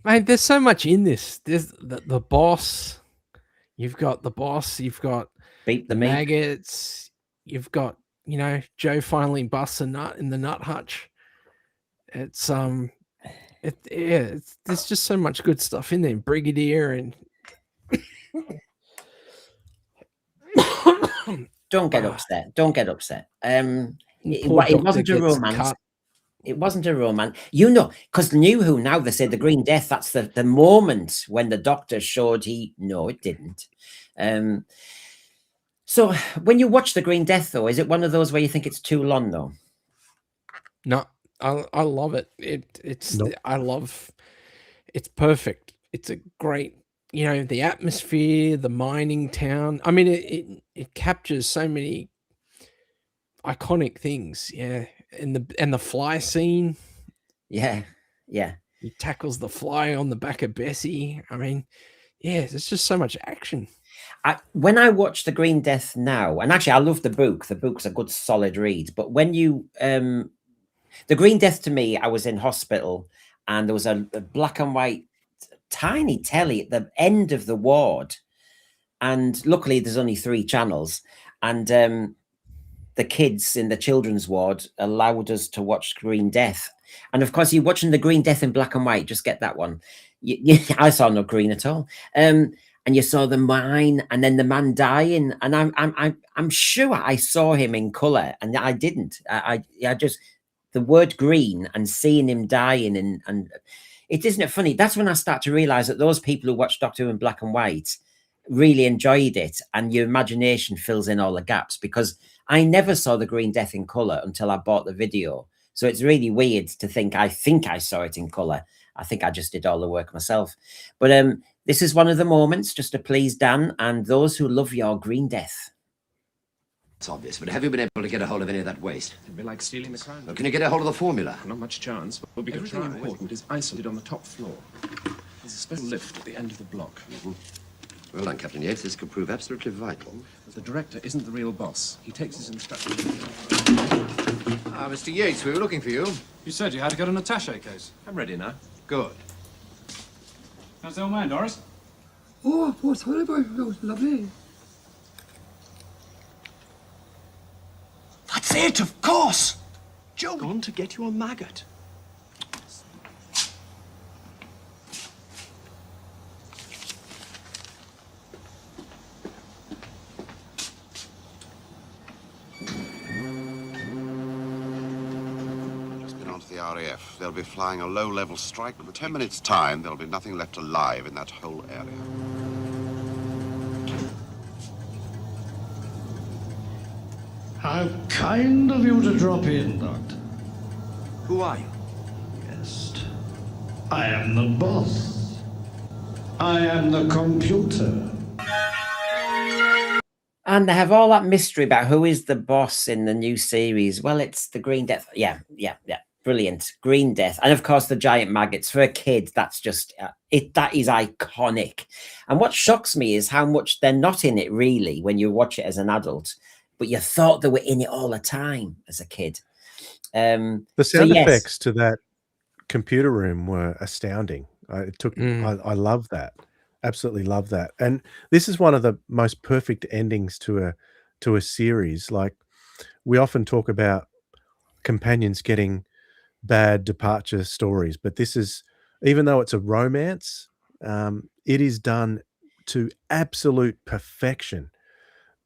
there's so much in this. There's the boss. You've got the boss. You've got Beat the maggots. You've got, you know, Joe finally busts a nut in the nut hutch. It's there's just so much good stuff in there. Brigadier and Don't get upset. Don't get upset. It wasn't a romance. It wasn't a romance. You know, because New Who now, they say the Green Death, that's the moment when the Doctor showed no, it didn't. So when you watch the Green Death, though, is it one of those where you think it's too long, though? No, I love it. It's perfect. It's a great, you know, the atmosphere, the mining town. I mean, it captures so many iconic things. Yeah. And the fly scene. Yeah. He tackles the fly on the back of Bessie. I mean, yeah, there's just so much action. When I watch The Green Death now, and actually I love the book. The book's a good solid read. But when you The Green Death, to me, I was in hospital and there was a black and white tiny telly at the end of the ward, and luckily there's only 3 channels, and the kids in the children's ward allowed us to watch Green Death. And of course, you're watching the Green Death in black and white. Just get that one. I saw no green at all. And you saw the mine, and then the man dying. And I'm sure I saw him in color, and I didn't. I just, the word green and seeing him dying, and isn't it funny? That's when I start to realize that those people who watch Doctor Who in black and white really enjoyed it, and your imagination fills in all the gaps, because I never saw the Green Death in color until I bought the video. So it's really weird to think I saw it in color. I think I just did all the work myself. But this is one of the moments just to please Dan and those who love your Green Death. It's obvious, but have you been able to get a hold of any of that waste? It'd be like stealing the crown. Well, can you get a hold of the formula? Not much chance, but we could try. Everything important is isolated on the top floor. There's a special lift at the end of the block. Well done, Captain Yates. This could prove absolutely vital. But the director isn't the real boss. He takes his instructions. Ah, Mr. Yates, we were looking for you. You said you had to get an attaché case. I'm ready now. Good. How's the old man, Doris? Oh, poor sorry boy. That was lovely. That's it, of course! Joe! Gone to get you a maggot. The RAF. They'll be flying a low-level strike. In 10 minutes' time, there'll be nothing left alive in that whole area. How kind of you to drop in, Doctor. Who are you? Yes. I am the boss. I am the computer. And they have all that mystery about who is the boss in the new series. Well, it's the Green Death. Yeah. Brilliant. Green Death. And of course, the giant maggots. For a kid, that's just, that is iconic. And what shocks me is how much they're not in it, really, when you watch it as an adult. But you thought they were in it all the time as a kid. The sound effects to that computer room were astounding. I love that. Absolutely love that. And this is one of the most perfect endings to a series. Like, we often talk about companions getting bad departure stories, but this is, even though it's a romance, it is done to absolute perfection.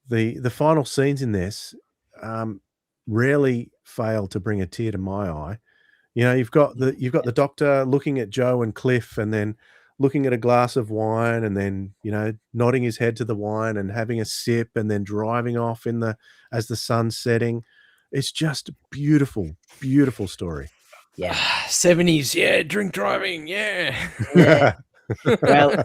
The final scenes in this rarely fail to bring a tear to my eye. You know, you've got the doctor looking at Joe and Cliff, and then looking at a glass of wine, and then, you know, nodding his head to the wine and having a sip, and then driving off as the sun's setting. It's just a beautiful, beautiful story. Yeah. 70s, yeah, drink driving, yeah. Well,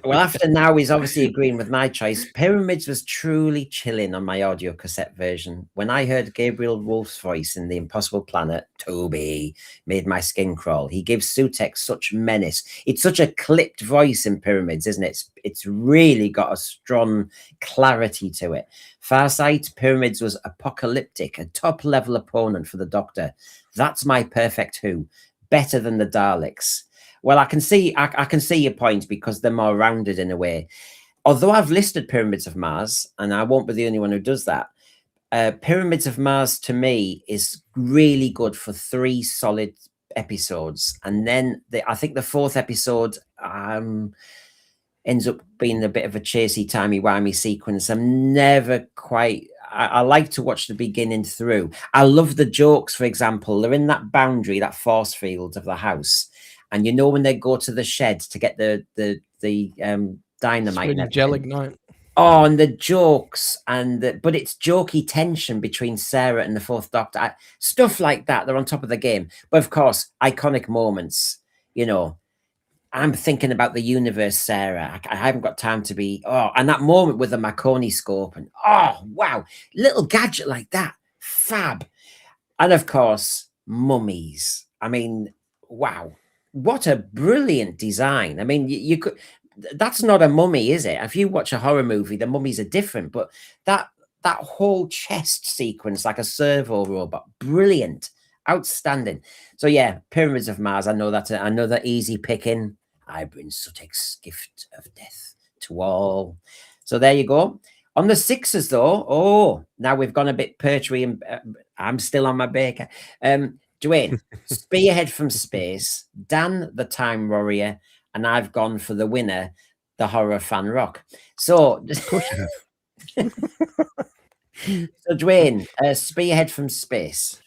after now, he's obviously agreeing with my choice. Pyramids was truly chilling on my audio cassette version. When I heard Gabriel Wolf's voice in The Impossible Planet, Toby, made my skin crawl. He gives Sutek such menace. It's such a clipped voice in Pyramids, isn't it? It's really got a strong clarity to it. Farsight, Pyramids was apocalyptic, a top-level opponent for the Doctor. That's my perfect Who. Better than the Daleks. Well, I can see your point, because they're more rounded in a way. Although I've listed Pyramids of Mars, and I won't be the only one who does that, Pyramids of Mars to me is really good for 3 solid episodes, and then I think the 4th episode ends up being a bit of a chasey, timey-wimey sequence. I'm never quite. I like to watch the beginning through. I love the jokes, for example. They're in that boundary, that force field of the house. And you know when they go to the shed to get the dynamite and gelignite. Oh, and the jokes but it's jokey tension between Sarah and the 4th Doctor. Stuff like that. They're on top of the game. But of course, iconic moments. You know, I'm thinking about the universe, Sarah. I haven't got time to be. Oh, and that moment with the Mccoy scope, and oh wow, little gadget like that, fab. And of course, mummies. I mean, wow. What a brilliant design. I mean, you could, that's not a mummy, is it? If you watch a horror movie, the mummies are different, but that whole chest sequence, like a servo robot, brilliant, outstanding. So yeah, Pyramids of Mars, I know that's another easy picking. I bring Sutek's gift of death to all. So there you go. On the 6s though, oh, now we've gone a bit Pertwee, and I'm still on my baker. Dwayne, Spearhead from Space, Dan the Time Warrior, and I've gone for the winner, the Horror Fan Rock. So, of course you have. So Dwayne, Spearhead from Space.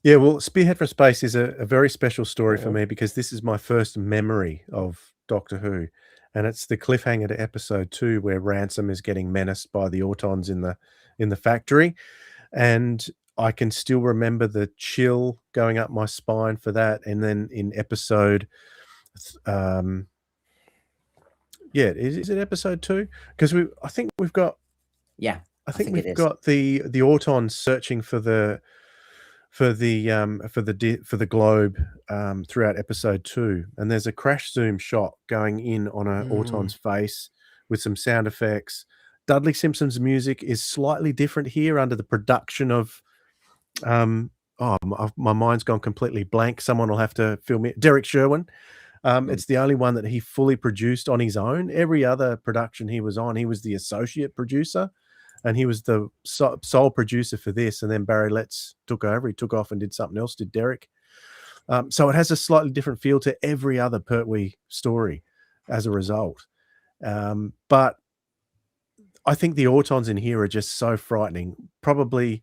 Yeah, well, Spearhead from Space is a very special story for me, because this is my first memory of Doctor Who, and it's the cliffhanger to episode 2 where Ransom is getting menaced by the Autons in the factory, and I can still remember the chill going up my spine for that. And then in episode, is it episode 2? Because I think we've got I think think it we've is. got the Autons searching for the globe throughout episode 2, and there's a crash zoom shot going in on a Auton's face with some sound effects. Dudley Simpson's music is slightly different here under the production of my mind's gone completely blank. Someone will have to fill me. Derek Sherwin. It's the only one that he fully produced on his own. Every other production he was on, he was the associate producer, and he was the sole producer for this. And then Barry Letts took over. He took off and did something else, did Derek. So it has a slightly different feel to every other Pertwee story as a result. But I think the Autons in here are just so frightening. Probably,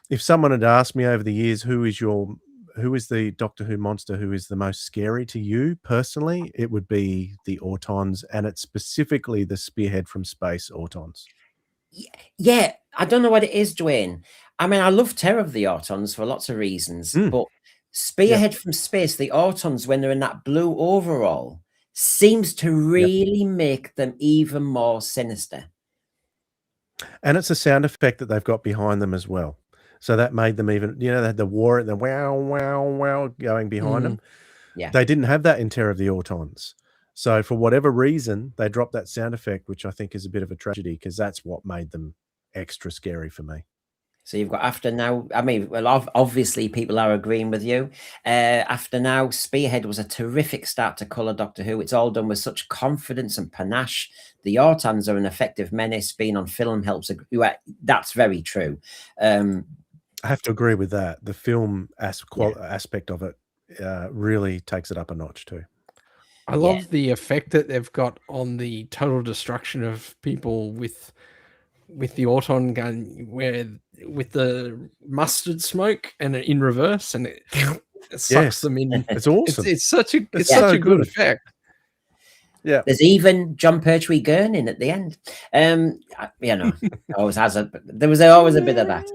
if someone had asked me over the years, who is the Doctor Who monster who is the most scary to you personally, it would be the Autons, and it's specifically the Spearhead from Space Autons. Yeah, I don't know what it is, Dwayne. I mean, I love Terror of the Autons for lots of reasons, but Spearhead from Space, the Autons, when they're in that blue overall, seems to really make them even more sinister. And it's a sound effect that they've got behind them as well. So that made them even, they had the war, the wow, wow, wow going behind them. Yeah. They didn't have that in Terror of the Autons. So for whatever reason, they dropped that sound effect, which I think is a bit of a tragedy because that's what made them extra scary for me. So you've got After Now. I mean, well, obviously people are agreeing with you. After Now, Spearhead was a terrific start to colour Doctor Who. It's all done with such confidence and panache. The Autons are an effective menace. Being on film helps. That's very true. I have to agree with that. The film aspect of it really takes it up a notch too. I love the effect that they've got on the total destruction of people with the Auton gun, where with the mustard smoke and in reverse, and it sucks them in. It's awesome. It's such a so good effect. Yeah. There's even John Pertwee gurning at the end. Always has there was always a bit of that.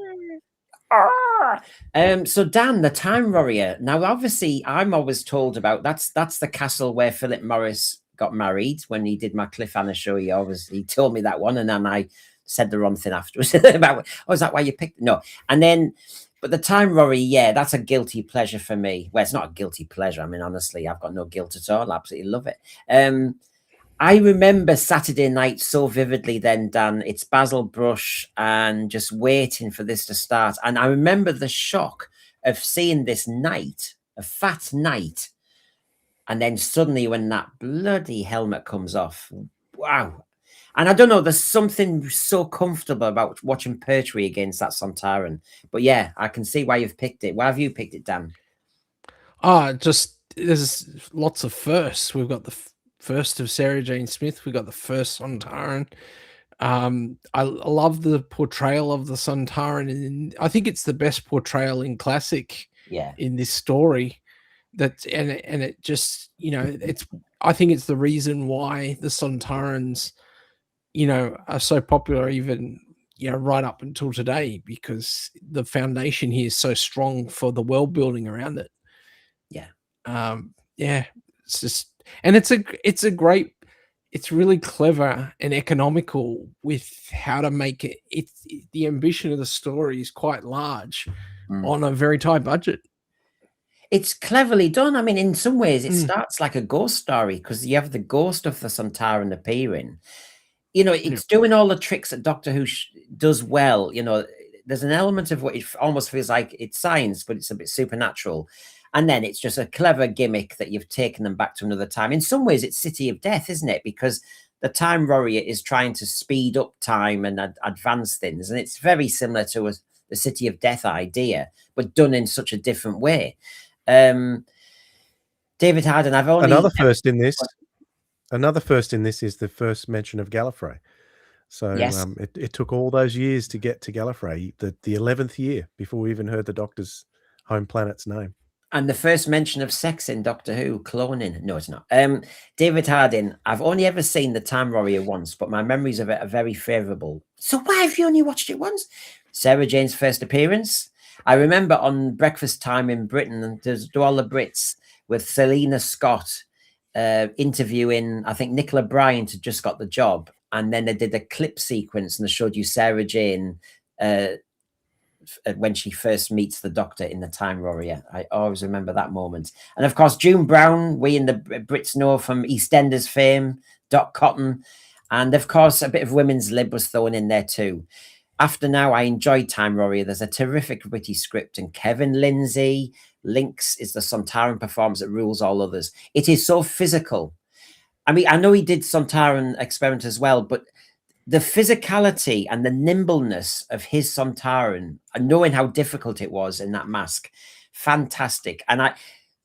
So Dan, the Time Warrior. Now, obviously, I'm always told about that's the castle where Philip Morris got married. When he did my Cliffhanger show, he told me that one, and then I said the wrong thing afterwards about, is that why you picked? No. And then, but the Time Warrior, that's a guilty pleasure for me. Well, it's not a guilty pleasure. I mean, honestly, I've got no guilt at all. I absolutely love it. I remember Saturday night so vividly then, Dan. It's Basil Brush and just waiting for this to start. And I remember the shock of seeing this knight, a fat knight, and then suddenly when that bloody helmet comes off, wow. And I don't know, there's something so comfortable about watching Pertwee against that Sontaran. But yeah, I can see why you've picked it. Why have you picked it, Dan? Just there's lots of firsts. We've got the first of Sarah Jane Smith. We got the first Sontaran. I love the portrayal of the Sontaran, and I think it's the best portrayal in classic. In this story, and it just I think it's the reason why the Sontarans are so popular, even right up until today, because the foundation here is so strong for the world building around it. It's just. And it's really clever and economical with how to make it. The ambition of the story is quite large on a very tight budget. It's cleverly done. I mean, in some ways, it starts like a ghost story because you have the ghost of the Sontaran appearing. It's doing all the tricks that Doctor Who does well. There's an element of what it almost feels like it's science, but it's a bit supernatural. And then it's just a clever gimmick that you've taken them back to another time. In some ways, it's City of Death, isn't it? Because the Time Warrior is trying to speed up time and advance things. And it's very similar to the City of Death idea, but done in such a different way. David Harden, I've only... Another first in this is the first mention of Gallifrey. So it took all those years to get to Gallifrey, the 11th year before we even heard the Doctor's home planet's name. And the first mention of sex in Doctor Who, cloning. No, it's not. David Harding, I've only ever seen the Time Warrior once, but my memories of it are very favourable. So why have you only watched it once? Sarah Jane's first appearance. I remember on Breakfast Time in Britain, and do all the Brits, with Selena Scott interviewing, I think Nicola Bryant had just got the job. and then they did a clip sequence and they showed you Sarah Jane when she first meets the Doctor in the Time Warrior. I always remember that moment. And of course, June Brown, we in the Brits know from EastEnders fame, Doc Cotton, and of course, a bit of women's lib was thrown in there too. After now, I enjoyed Time Warrior. There's a terrific witty script, and Kevin Lindsay Links is the Sontaran performance that rules all others. It is so physical. I mean, I know he did Sontaran experiment as well, but the physicality and the nimbleness of his Sontaran, and knowing how difficult it was in that mask, fantastic. And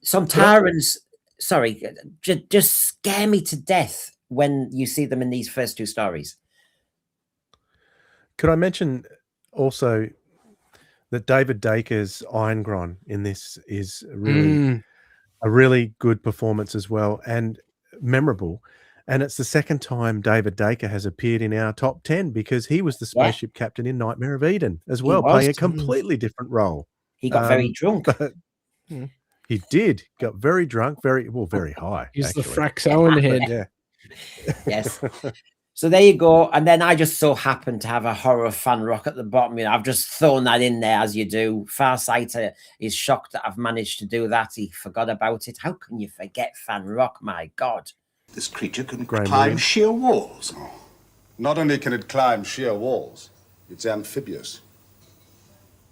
Sontarans, sorry, just scare me to death when you see them in these first two stories. Could I mention also that David Dacre's Irongron in this is really a really good performance as well, and memorable. And it's the second time David Dacre has appeared in our top 10, because he was the spaceship captain in Nightmare of Eden as well, playing a completely different role. He got very drunk. He did. Got very drunk, very high. He's the Fraxoan head. Yeah. Yes. So there you go. And then I just so happen to have a horror fan rock at the bottom. You know, I've just thrown that in there, as you do. Farsighter is shocked that I've managed to do that. He forgot about it. How can you forget fan rock? My God. This creature can Graham climb Williams. sheer walls. Not only can it climb sheer walls, it's amphibious.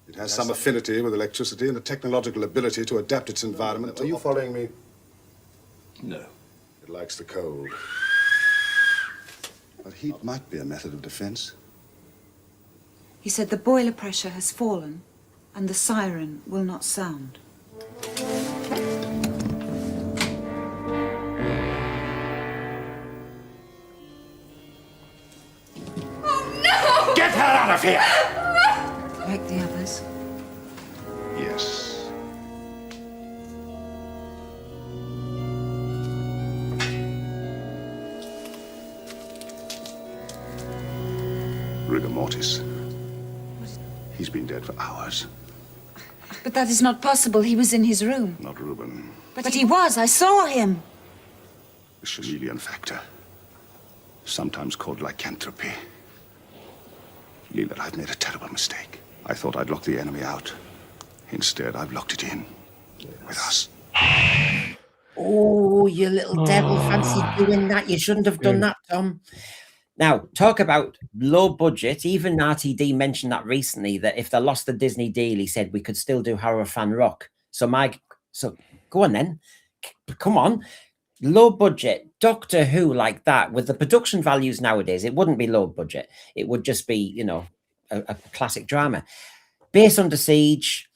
It has some affinity with electricity and a technological ability to adapt its environment. Are you following me? No. It likes the cold. But heat might be a method of defense. He said the boiler pressure has fallen and the siren will not sound. Get her out of here! Like the others. Yes. Rigor mortis. He's been dead for hours. But that is not possible. He was in his room. Not Reuben. But he was. I saw him. The chameleon factor. Sometimes called lycanthropy. Leela, I've made a terrible mistake. I thought I'd lock the enemy out. Instead, I've locked it in. With us. Oh, you little devil, fancy doing that. You shouldn't have done that, Tom. Now, talk about low budget. Even RTD mentioned that recently, that if they lost the Disney deal, he said we could still do horror fan rock. So go on then. Come on. Low budget, Doctor Who like that, with the production values nowadays, it wouldn't be low budget. It would just be, you know, a classic drama. Base Under Siege,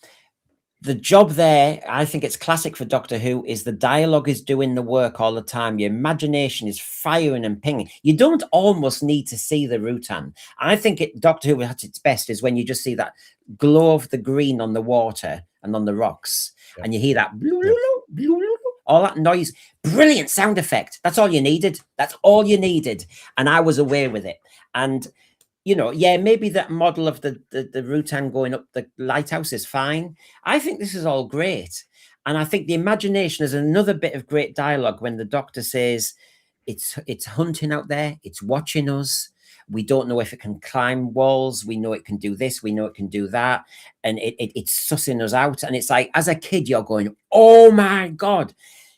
the job there, I think it's classic for Doctor Who, is the dialogue is doing the work all the time. Your imagination is firing and pinging. You don't almost need to see the Rutan. I think Doctor Who at its best is when you just see that glow of the green on the water and on the rocks, and you hear that blue, blue, blue, blue, all that noise. Brilliant sound effect. That's all you needed. That's all you needed. And I was away with it. And, you know, yeah, maybe that model of the Rutan going up the lighthouse is fine. I think this is all great. And I think the imagination is another bit of great dialogue when the Doctor says, it's hunting out there. It's watching us. We don't know if it can climb walls. We know it can do this. We know it can do that. And it's sussing us out. And it's like, as a kid, you're going, oh my God.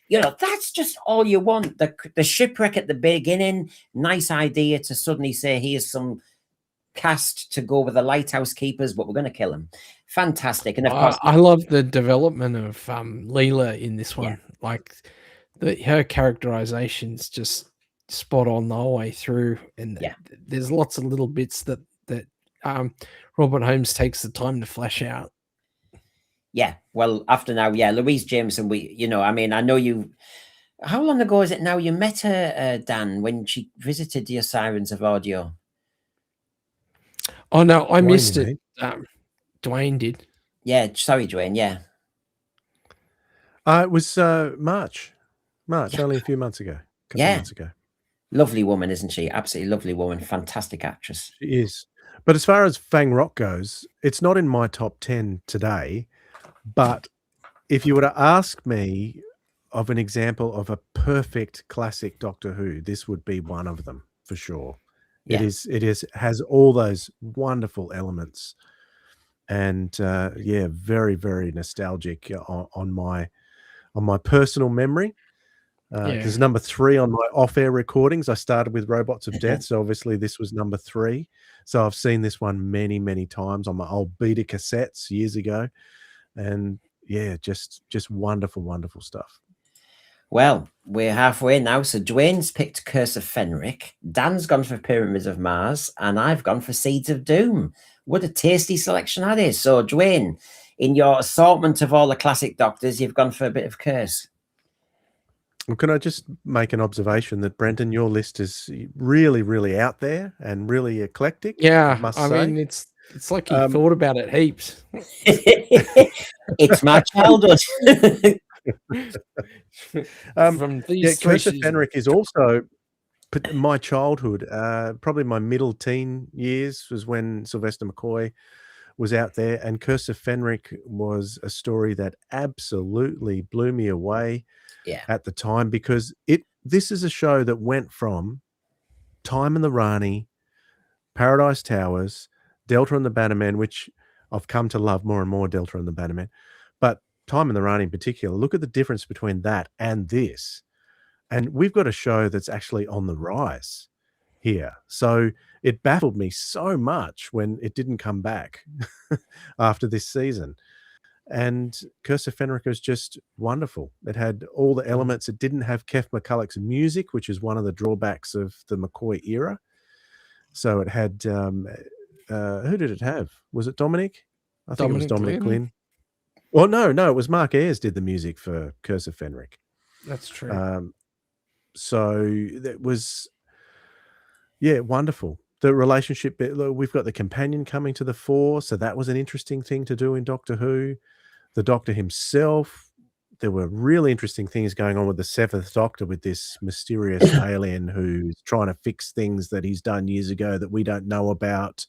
You know, that's just all you want. The shipwreck at the beginning, nice idea to suddenly say, here's some cast to go with the lighthouse keepers, but we're going to kill them. Fantastic. And of course, I love the development of Leela in this one. Yeah. Like her characterization's just spot on the whole way through. And there's lots of little bits that Robert Holmes takes the time to flesh out. Yeah, well, after now, yeah, Louise Jameson, I mean, I know you, how long ago is it now you met her, Dan, when she visited your Sirens of Audio? Oh, no, I missed it. Dwayne did. Yeah, sorry, Dwayne, yeah. It was March, only a few months ago. A couple of months ago. Lovely woman, isn't she? Absolutely lovely woman. Fantastic actress. She is. But as far as Fang Rock goes, it's not in my top 10 today. But if you were to ask me of an example of a perfect classic Doctor Who, this would be one of them for sure. It has all those wonderful elements, and yeah, very, very nostalgic on my personal memory. There's number 3 on my off-air recordings. I started with Robots of Death, so obviously this was number 3. So I've seen this one many, many times on my old beta cassettes years ago, and yeah, just wonderful, wonderful stuff. Well, we're halfway now. So Dwayne's picked Curse of Fenric, Dan's gone for Pyramids of Mars, and I've gone for Seeds of Doom. What a tasty selection that is. So Dwayne, in your assortment of all the classic Doctors, you've gone for a bit of Curse. Well, can I just make an observation that, Brenton, your list is really, really out there and really eclectic? Yeah, I must I say. mean, it's like he thought about it heaps. It's my childhood. From these three Curse of seasons. Fenric is also my childhood. Probably my middle teen years was when Sylvester McCoy was out there, and Curse of Fenric was a story that absolutely blew me away at the time, because this is a show that went from Time and the Rani, Paradise Towers, Delta and the Bannerman, which I've come to love more and more, Delta and the Bannerman, but Time and the Rani in particular. Look at the difference between that and this, and we've got a show that's actually on the rise here. So it baffled me so much when it didn't come back after this season. And Curse of Fenric was just wonderful. It had all the elements. It didn't have Kev McCulloch's music, which is one of the drawbacks of the McCoy era. So it had who did it have? Was it Dominic? I think it was Dominic Glynn. Well, no, it was Mark Ayres did the music for Curse of Fenric. That's true. So that was, wonderful. The relationship, we've got the companion coming to the fore, so that was an interesting thing to do in Doctor Who. The Doctor himself, there were really interesting things going on with the 7th Doctor, with this mysterious alien who's trying to fix things that he's done years ago that we don't know about,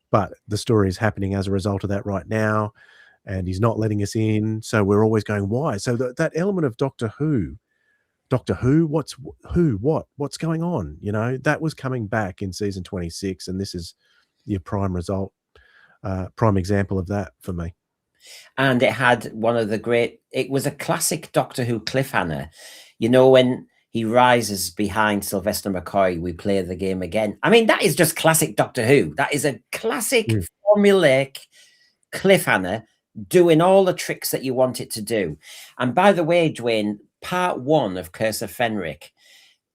but the story is happening as a result of that right now, and he's not letting us in, so we're always going, why? So that element of Doctor Who, what's going on? You know, that was coming back in season 26, and this is your prime example of that for me. And it had it was a classic Doctor Who cliffhanger. You know, when he rises behind Sylvester McCoy, we play the game again. I mean, that is just classic Doctor Who. That is a classic formulaic cliffhanger, doing all the tricks that you want it to do. And by the way, Dwayne, part 1 of Curse of Fenric,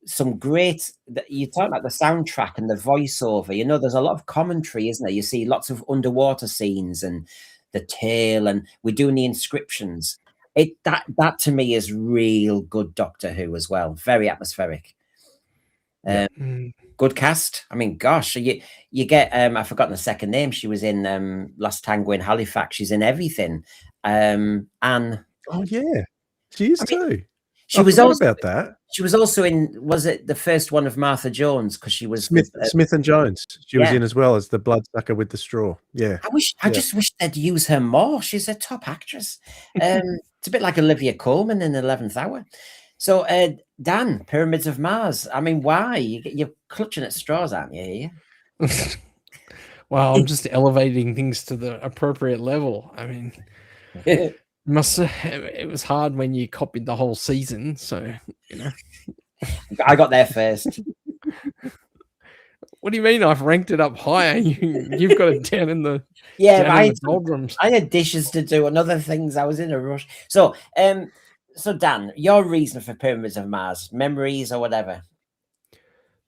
some great, you talk about the soundtrack and the voiceover, you know, there's a lot of commentary, isn't there? You see lots of underwater scenes and the tail, and we're doing the inscriptions. That to me is real good Doctor Who as well. Very atmospheric. Good cast. I mean, gosh, you get I've forgotten the second name. She was in Last Tango in Halifax. She's in everything. Anne. Oh yeah, she is too. She I was forgot also about that. She was also in, was it the first one of Martha Jones? Because she was Smith and Jones. She was in as well as the bloodsucker with the straw. Yeah. I just wish they'd use her more. She's a top actress. It's a bit like Olivia Colman in 11th Hour. So, Dan, Pyramids of Mars. I mean, why? You're clutching at straws, aren't you? Well, I'm just elevating things to the appropriate level. I mean, it was hard when you copied the whole season, so you know. I got there first. What do you mean? I've ranked it up higher. You've got it down in the doldrums. I had dishes to do and other things. I was in a rush. So, so Dan, your reason for Pyramids of Mars, memories or whatever?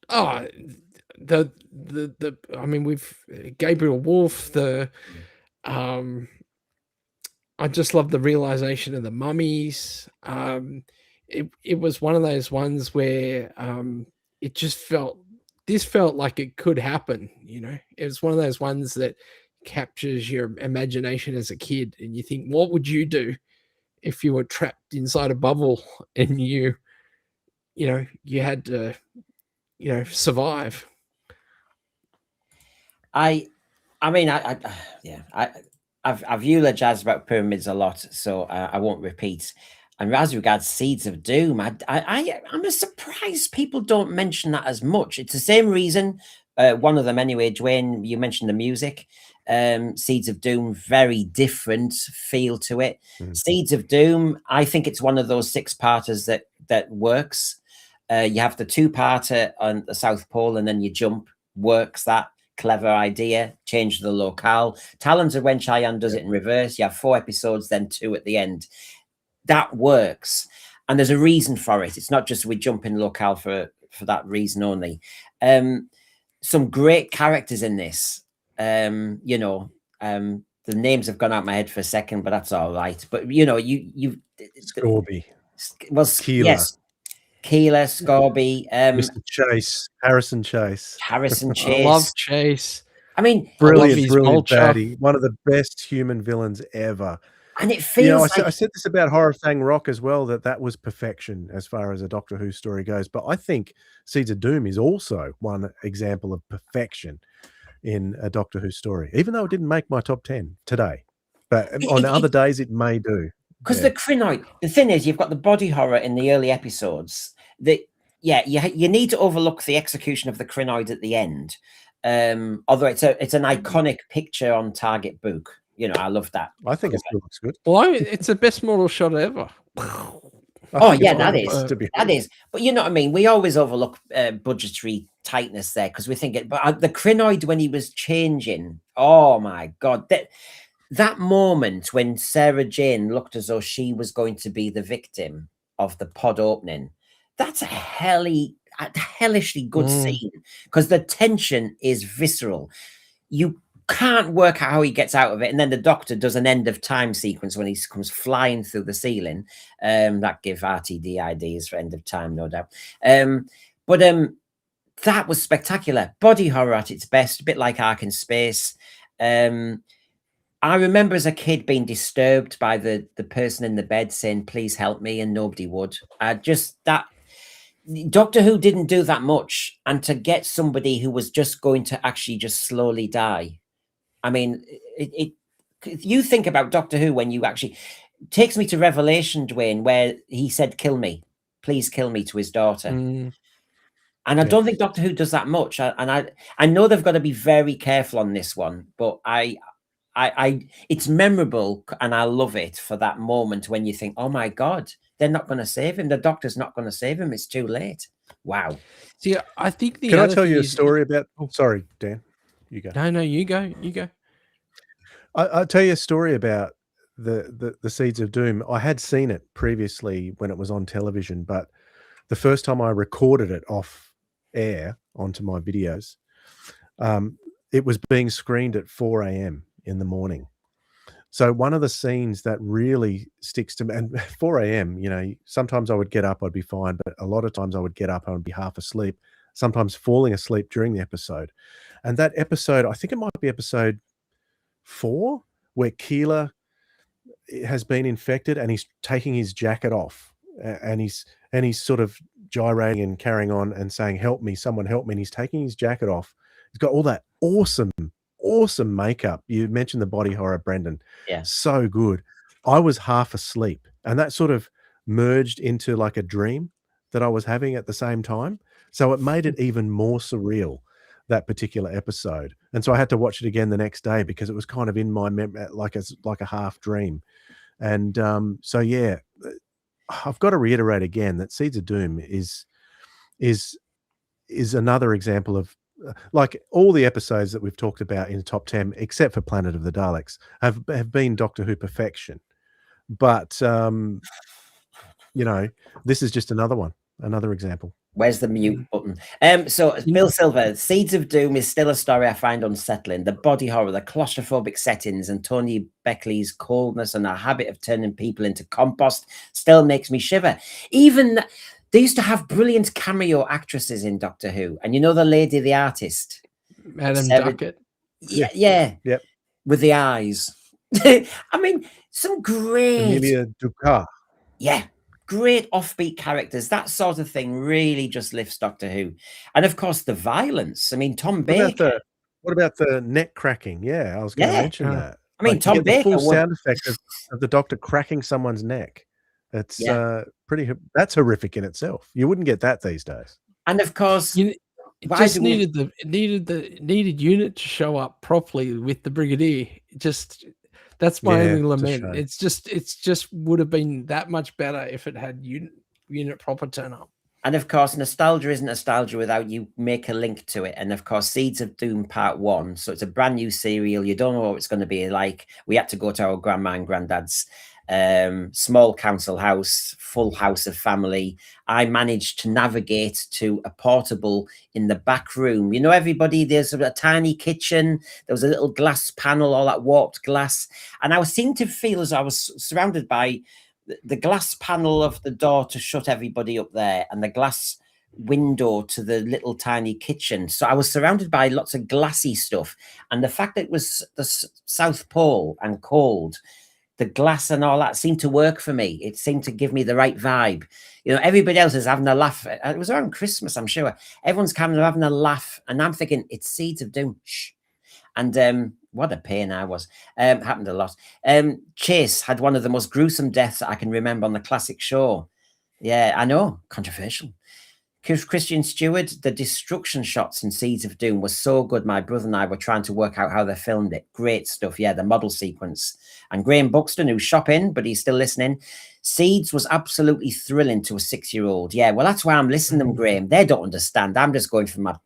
Oh, I mean, we've Gabriel Wolf. I just love the realization of the mummies. It was one of those ones where it just felt like it could happen. You know, it was one of those ones that captures your imagination as a kid, and you think, what would you do if you were trapped inside a bubble and you had to, survive? I've eulogized about pyramids a lot, so I won't repeat. And as regards Seeds of Doom, I'm surprised people don't mention that as much. It's the same reason One of them anyway, Dwayne, you mentioned the music. Seeds of Doom, very different feel to it. Seeds of Doom, I think it's one of those 6-parters that works. You have the 2-parter on the South Pole, and then you jump. Works that. Clever idea. Change the locale. Talons of Wen Cheyenne does it in reverse. You have 4 episodes, then 2 at the end. That works, and there's a reason for it. It's not just we jump in locale for that reason only. Some great characters in this. The names have gone out my head for a second, but that's all right. But you Scorby. Well, Keeler. yes, Keeler, Scorby, Mr. Chase, Harrison Chase. Chase. I love Chase. I mean, brilliant baddie. One of the best human villains ever. And it feels I said this about Horror Thang Rock as well, that was perfection as far as a Doctor Who story goes. But I think Seeds of Doom is also one example of perfection in a Doctor Who story, even though it didn't make my top 10 today. But on other days, it may do. Because the Crinoid, the thing is, you've got the body horror in the early episodes. You need to overlook the execution of the Crinoid at the end. Although it's an iconic picture on Target book. I love that. I think it still looks good. Well, it's the best model shot ever. That is. But you know what I mean? We always overlook budgetary tightness there because we think it. But the Crinoid, when he was changing, oh my God. That moment when Sarah Jane looked as though she was going to be the victim of the pod opening, that's a hellishly good scene because the tension is visceral. You can't work out how he gets out of it, and then the Doctor does an end of time sequence when he comes flying through the ceiling. That give RTD ideas for end of time, no doubt. But that was spectacular. Body horror at its best, a bit like Ark in Space. I remember as a kid being disturbed by the person in the bed saying, "Please help me," and nobody would. That Doctor Who didn't do that much, and to get somebody who was just going to actually just slowly die. I mean, you think about Doctor Who when you actually takes me to Revelation, Dwayne, where he said, "Kill me, please kill me," to his daughter. And I don't think Doctor Who does that much. I know they've got to be very careful on this one, but it's memorable, and I love it for that moment when you think, "Oh my God, they're not going to save him. The Doctor's not going to save him. It's too late." Wow. See, I think Can I tell you a story about? Oh, sorry, Dan. You go. No, you go. You go. I'll tell you a story about the Seeds of Doom. I had seen it previously when it was on television, but the first time I recorded it off air onto my videos, it was being screened at 4 a.m. in the morning. So one of the scenes that really sticks to me, and 4 a.m., sometimes I would get up, I'd be fine, but a lot of times I would get up, I would be half asleep, sometimes falling asleep during the episode. And that episode, I think it might be episode 4, where Keeler has been infected and he's taking his jacket off, and he's sort of gyrating and carrying on and saying, "Help me, someone help me." And he's taking his jacket off. He's got all that awesome makeup. You mentioned the body horror, Brendan. Yeah. So good. I was half asleep, and that sort of merged into like a dream that I was having at the same time. So it made it even more surreal, that particular episode. And so I had to watch it again the next day because it was kind of in my memory, like a half dream. And so yeah, I've got to reiterate again that Seeds of Doom is another example of, like, all the episodes that we've talked about in the top 10, except for Planet of the Daleks, have been Doctor Who perfection. But this is just another example. Where's the mute button? So Bill Silver, Seeds of Doom is still a story I find unsettling. The body horror, the claustrophobic settings, and Tony Beckley's coldness and a habit of turning people into compost still makes me shiver. Even they used to have brilliant cameo actresses in Doctor Who, and the lady, the artist, Madam Duckett. Yeah, with the eyes. I mean, some great Amelia Ducat. Yeah. Great offbeat characters. That sort of thing really just lifts Doctor Who. And of course, the violence. I mean, Tom Baker. What about the neck cracking? Yeah, I was going to mention that. I mean, Tom Baker. The full sound effect of the Doctor cracking someone's neck. It's pretty. That's horrific in itself. You wouldn't get that these days. And of course, It Why just do we? needed unit to show up properly with the brigadier. That's my Yeah, only it's a lament. shame. It's just would have been that much better if it had unit proper turn up. And of course, nostalgia isn't nostalgia without you make a link to it. And of course, Seeds of Doom Part 1. So it's a brand new serial. You don't know what it's going to be like. We had to go to our grandma and granddad's small council house, full house of family. I managed to navigate to a portable in the back room. You know, everybody, there's a tiny kitchen. There was a little glass panel, all that warped glass. And I seemed to feel as I was surrounded by the glass panel of the door to shut everybody up there and the glass window to the little tiny kitchen. So I was surrounded by lots of glassy stuff. And the fact that it was the South Pole and cold, the glass and all that seemed to work for me. It seemed to give me the right vibe. You know, everybody else is having a laugh. It was around Christmas, I'm sure. Everyone's kind of having a laugh. And I'm thinking, it's Seeds of Doom. Shh. And what a pain I was. Happened a lot. Chase had one of the most gruesome deaths I can remember on the classic show. Yeah, I know. Controversial. Christian Stewart, the destruction shots in Seeds of Doom was so good. My brother and I were trying to work out how they filmed it. Great stuff. Yeah, the model sequence. And Graham Buxton, who's shopping, but he's still listening. Seeds was absolutely thrilling to a 6-year-old. Yeah, well, that's why I'm listening to them, Graham. They don't understand. I'm just going from my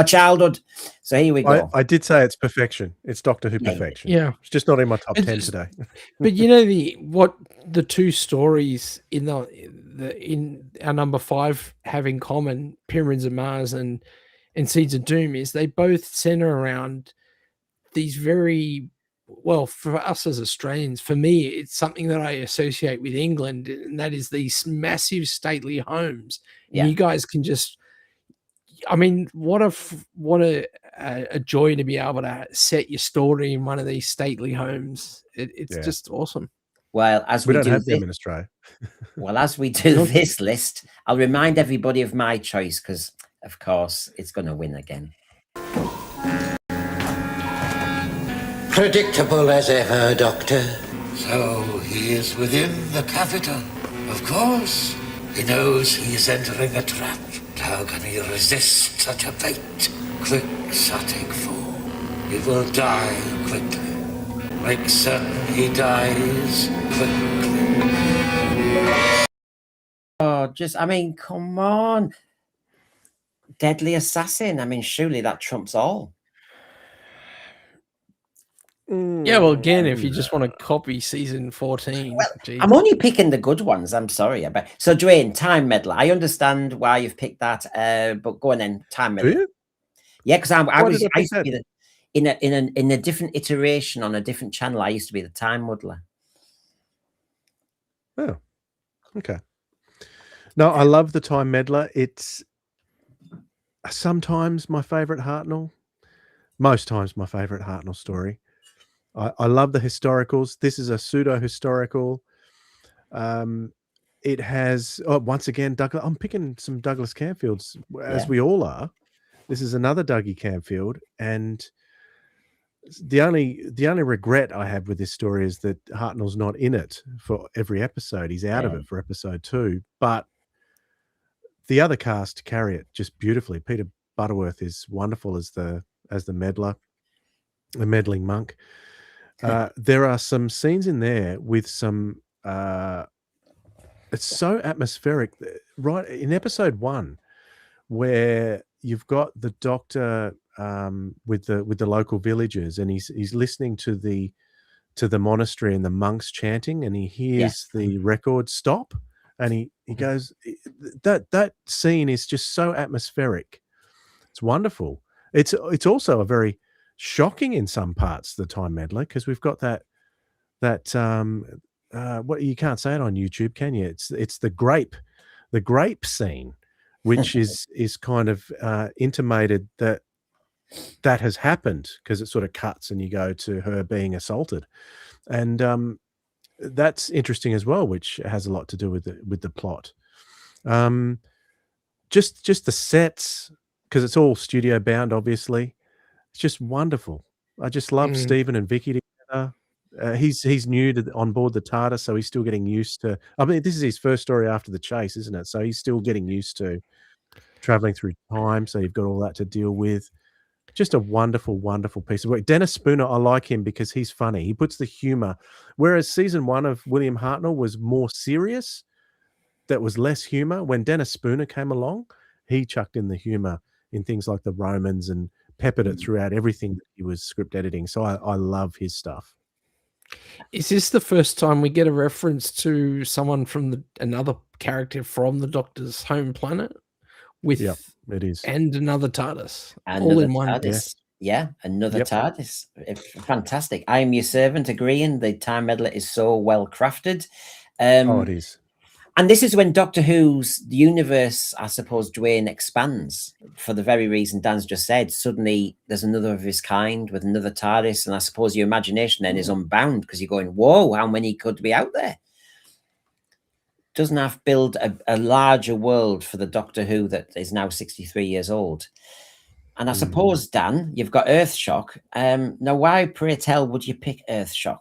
childhood. So here we go. I did say it's perfection. It's Doctor Who perfection. Yeah. It's just not in my top 10 today. But you know the two stories in our number 5 have in common, Pyramids of Mars and Seeds of Doom, is they both center around these very, well, for us as Australians, for me, it's something that I associate with England, and that is these massive stately homes. And Yeah. you guys can just, I mean, what a joy to be able to set your story in one of these stately homes. It's just awesome. Well, as We we don't do have this, them in Australia. well, as we do this list, I'll remind everybody of my choice because, of course, it's going to win again. Predictable as ever, Doctor. So he is within the capital. Of course. He knows he is entering a trap. How can he resist such a bait? Quixotic fool. He will die quickly. Make certain he dies quickly. Oh, I mean, come on. Deadly Assassin. I mean, surely that trumps all. Yeah, well, again, if you just want to copy season 14, I'm only picking the good ones. I'm sorry. So, Dwayne, Time Meddler. I understand why you've picked that, but go on then, Time Meddler. Do you? Yeah, because I used to that? be in a different iteration on a different channel. I used to be the Time Muddler. Oh, okay. No, I love the Time Meddler. It's sometimes my favorite Hartnell. Most times my favorite Hartnell story. I love the historicals. This is a pseudo-historical. It has, once again, Douglas. I'm picking some Douglas Camfields, as we all are. This is another Dougie Camfield, and the only regret I have with this story is that Hartnell's not in it for every episode. He's out of it for episode 2, but the other cast carry it just beautifully. Peter Butterworth is wonderful as the meddler, the meddling monk. There are some scenes in there with some it's so atmospheric, right in episode 1, where you've got the doctor with the local villagers, and he's listening to the monastery and the monks chanting, and he hears the record stop, and he goes, that scene is just so atmospheric. It's wonderful. It's also a very shocking in some parts, the Time Meddler, because we've got that what, you can't say it on YouTube, can you? It's the grape scene, which is kind of intimated that has happened, because it sort of cuts and you go to her being assaulted, and that's interesting as well, which has a lot to do with the plot. Just the sets, because it's all studio bound, obviously. It's just wonderful. I just love Stephen and Vicky together. He's new on board the TARDIS, so he's still getting used to. I mean, this is his first story after the chase, isn't it? So he's still getting used to traveling through time, so you've got all that to deal with. Just a wonderful, wonderful piece of work. Dennis Spooner, I like him because he's funny. He puts the humor, whereas season 1 of William Hartnell was more serious. That was less humor. When Dennis Spooner came along, he chucked in the humor in things like the Romans and peppered it throughout everything that he was script editing. So I love his stuff. Is this the first time we get a reference to someone from another character from the Doctor's home planet? With it is, and another TARDIS, Another all in one. TARDIS. Yeah, another TARDIS. Fantastic. I am your servant, agreeing. The time meddler is so well crafted. It is. And this is when Doctor Who's universe, I suppose, Dwayne, expands for the very reason Dan's just said. Suddenly, there's another of his kind with another TARDIS, and I suppose your imagination then is unbound because you're going, "Whoa, how many could be out there?" Doesn't have to build a larger world for the Doctor Who that is now 63 years old. And I suppose, Dan, you've got Earthshock. Now, why, pray tell, would you pick Earthshock?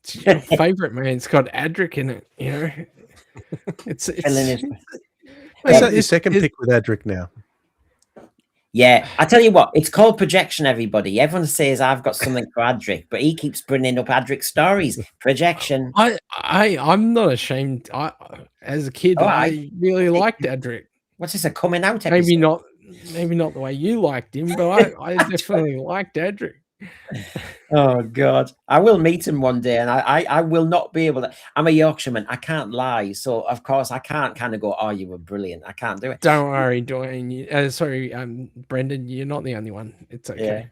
It's your favorite, man. It's got Adric in it, you know. It's Is that your second pick with Adric now? Yeah, I tell you what, it's called projection, everybody. Everyone says I've got something for Adric, but he keeps bringing up Adric stories. Projection. I'm not ashamed. As a kid, I really liked Adric. What's this, a coming out episode? Maybe not the way you liked him, but I definitely liked Adric. Oh God, I will meet him one day, and I will not be able to. I'm a Yorkshireman. I can't lie, so of course I can't kind of go, "Oh, you were brilliant." I can't do it. Don't worry, Dwayne. Brendan, you're not the only one. It's okay. Yeah.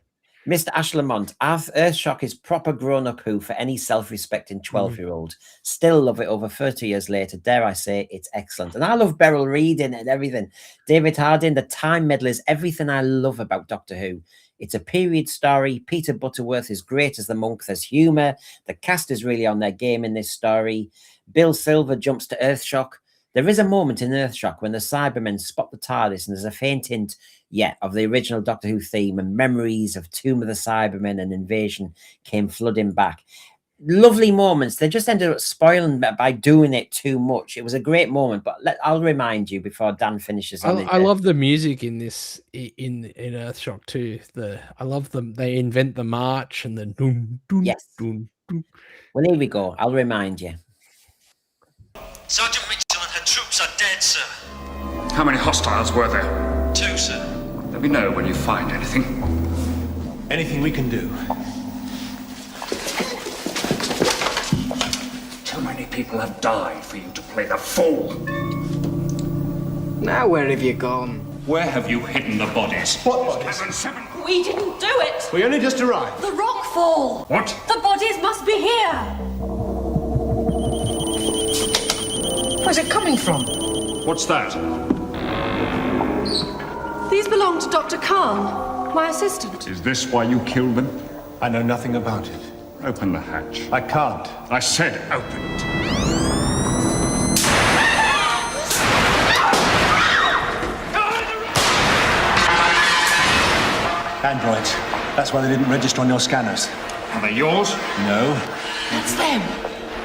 Mr. Ashlamont, Earthshock is proper grown-up Who for any self-respecting 12-year-old. Still love it over 30 years later. Dare I say, it's excellent. And I love Beryl Reid in it and everything. David Harding, the time meddler is everything I love about Doctor Who. It's a period story. Peter Butterworth is great as the monk. There's humour. The cast is really on their game in this story. Bill Silver jumps to Earthshock. There is a moment in Earthshock when the Cybermen spot the TARDIS, and there's a faint hint, of the original Doctor Who theme, and memories of Tomb of the Cybermen and Invasion came flooding back. Lovely moments. They just ended up spoiling by doing it too much. It was a great moment, but I'll remind you before Dan finishes on it. I love the music in this in Earthshock too. I love them. They invent the march and the doom doom. Yes. Doom, doom. Well, here we go. I'll remind you. Sergeant Mitchell and her troops are dead, sir. How many hostiles were there? 2, sir. Let me know when you find anything. Anything we can do. Too many people have died for you to play the fool. Now where have you gone? Where have you hidden the bodies? What bodies? We didn't do it! We only just arrived. The rock fall! What? The bodies must be here! Where's it coming from? What's that? These belong to Dr. Khan, my assistant. Is this why you killed them? I know nothing about it. Open the hatch. I can't. I said open it. Androids. That's why they didn't register on your scanners. Are they yours? No. That's them.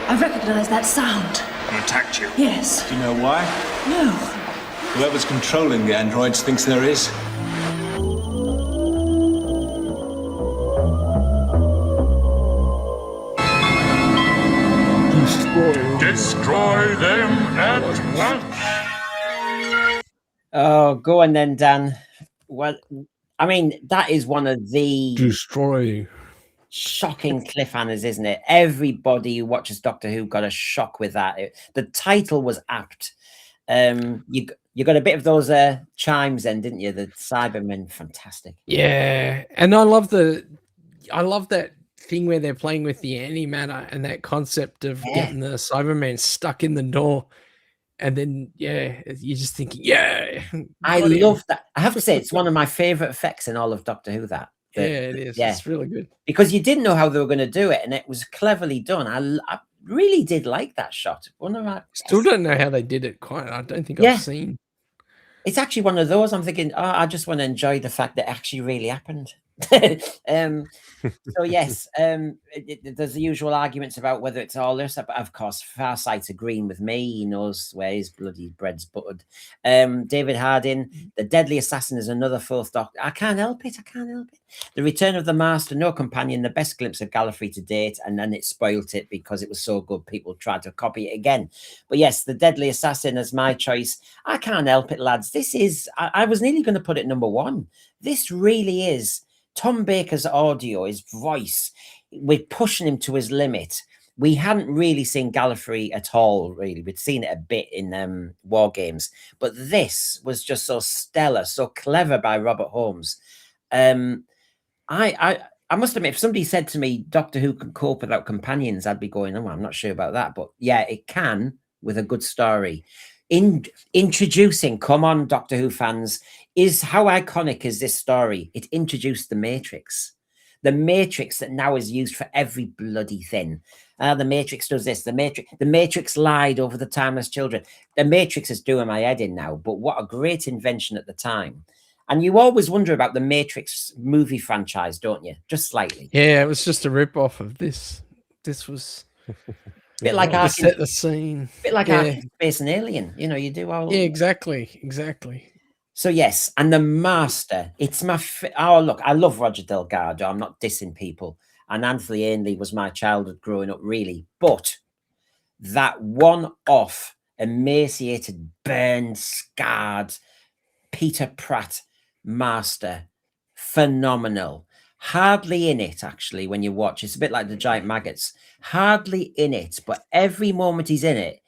I recognize that sound. Who attacked you? Yes. Do you know why? No. Whoever's controlling the androids thinks there is. Destroy them at once. Oh, go on then, Dan. Well, I mean, that is one of the Destroy. shocking cliffhangers, isn't it? Everybody who watches Doctor Who got a shock with that. The title was apt. You got a bit of those chimes then, didn't you? The Cybermen, fantastic. Yeah, and I love that thing where they're playing with the antimatter and that concept of getting the Cybermen stuck in the door. And then, you're just thinking, I love that. I have to say, it's one of my favorite effects in all of Doctor Who. It is. Yeah. It's really good. Because you didn't know how they were going to do it, and it was cleverly done. I really did like that shot. Still don't know how they did it quite. I don't think I've seen. It's actually one of those I'm thinking, I just want to enjoy the fact that it actually really happened. So yes, there's the usual arguments about whether it's all this, but of course, Farsight's agreeing with me. He knows where his bloody bread's buttered. David Hardin, the deadly assassin, is another fourth Doctor. I can't help it. I can't help it. The Return of the Master, no companion, the best glimpse of Gallifrey to date, and then it spoilt it because it was so good. People tried to copy it again. But yes, the deadly assassin is my choice. I can't help it, lads. This is. I was nearly going to put it number one. This really is. Tom Baker's audio, his voice, we're pushing him to his limit. We hadn't really seen Gallifrey at all, really. We'd seen it a bit in War Games. But this was just so stellar, so clever by Robert Holmes. I must admit, if somebody said to me, Doctor Who can cope without companions, I'd be going, oh, I'm not sure about that. But yeah, it can with a good story. Introducing, come on, Doctor Who fans, is how iconic is this story? It introduced the Matrix. The Matrix that now is used for every bloody thing. The Matrix does this. The Matrix lied over the timeless children. The Matrix is doing my head in now, but what a great invention at the time. And you always wonder about the Matrix movie franchise, don't you? Just slightly. Yeah, it was just a rip-off of this. This was... bit like to set the scene. Bit like Ark, Space and Alien. You know, you do all... Yeah, exactly. So yes, and the Master, it's my... Oh, look, I love Roger Delgado. I'm not dissing people. And Anthony Ainley was my childhood growing up, really. But that one-off, emaciated, burned, scarred Peter Pratt Master, phenomenal. Hardly in it, actually, when you watch. It's a bit like the giant maggots. Hardly in it, but every moment he's in it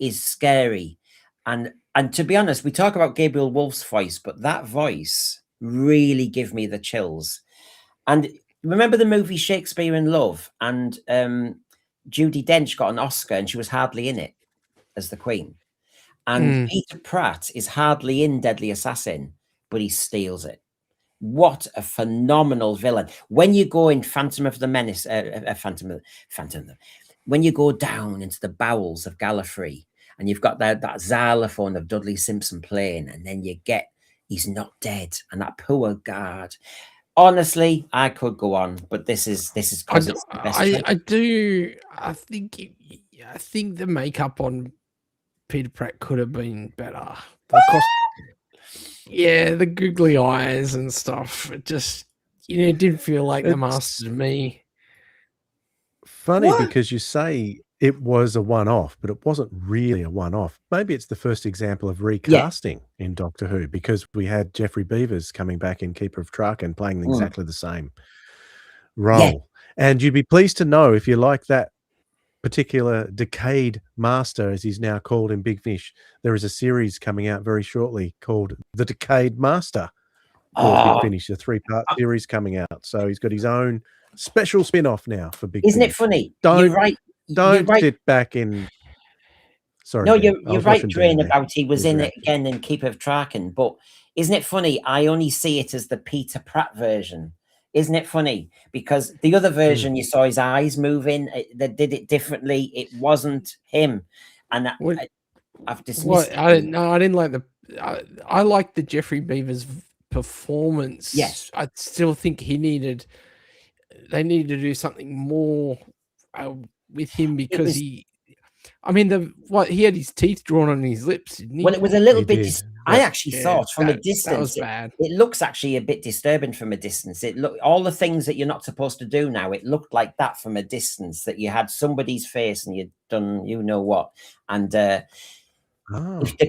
is scary. And to be honest, we talk about Gabriel Wolf's voice, but that voice really gave me the chills. And remember the movie Shakespeare in Love? And Judi Dench got an Oscar and she was hardly in it as the Queen. And Peter Pratt is hardly in Deadly Assassin, but he steals it. What a phenomenal villain. When you go in Phantom of the Menace, when you go down into the bowels of Gallifrey and you've got that xylophone of Dudley Simpson playing, and then you get He's Not Dead and that poor guard. Honestly, I could go on, but this is because it's the best. I think the makeup on Peter Pratt could have been better. Yeah, the googly eyes and stuff. It just, it didn't feel like the Master to me. Funny because you say it was a one-off, but it wasn't really a one-off. Maybe it's the first example of recasting in Doctor Who, because we had Geoffrey Beevers coming back in Keeper of Troughton playing exactly the same role. And you'd be pleased to know, if you like that particular Decayed Master, as he's now called in Big Finish, there is a series coming out very shortly called The Decayed Master for Big Finish, a 3-part series coming out. So he's got his own special spin-off now for Big Isn't Finish. it funny? Don't You're right. sit back in... Sorry. No, Ben, you're right, Drain, about he was in it again in Keeper of Troughton. But isn't it funny? I only see it as the Peter Pratt version. Isn't it funny? Because the other version, you saw his eyes moving. They did it differently. It wasn't him. And I've dismissed it. I didn't like I liked the Geoffrey Beevers performance. Yes. I still think they needed to do something more with him, because he had his teeth drawn on his lips, didn't he? Well, it was a little bit. I actually thought from a distance, that was bad. It looks actually a bit disturbing from a distance. It looked, all the things that you're not supposed to do now, it looked like that from a distance, that you had somebody's face and you'd done you know what. And the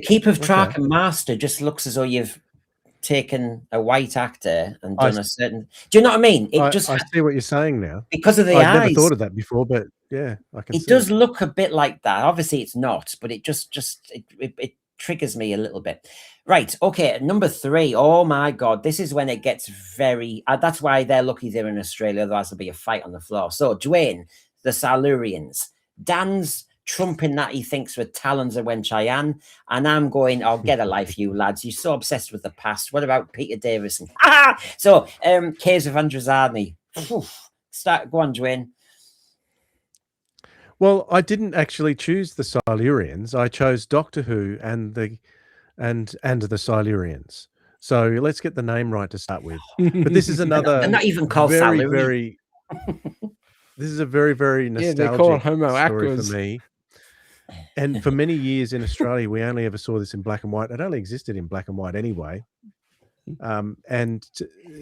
Keeper of Troughton Master just looks as though you've taken a white actor and done a certain... Do you know what I mean? I see what you're saying now. Because of the I've eyes. never thought of that before, but yeah, I can see it. Does look a bit like that. Obviously it's not, but it it triggers me a little bit. Right, okay, number 3. Oh my God, this is when it gets very... that's why they're lucky they're in Australia, otherwise there'll be a fight on the floor. So, Dwayne, the Silurians. Dan's trumping that he thinks with talons of Wenchayan, and I'm going, oh, get a life, you lads. You're so obsessed with the past. What about Peter Davison? So, Caves of Androzani. Go on, Dwayne. Well, I didn't actually choose the Silurians. I chose Doctor Who and the Silurians. So let's get the name right to start with. But this is another They're not even called very, Salary. very. This is a very, very Yeah, they're called nostalgic Homo story for Aquas. me. And for many years in Australia, we only ever saw this in black and white. It only existed in black and white anyway.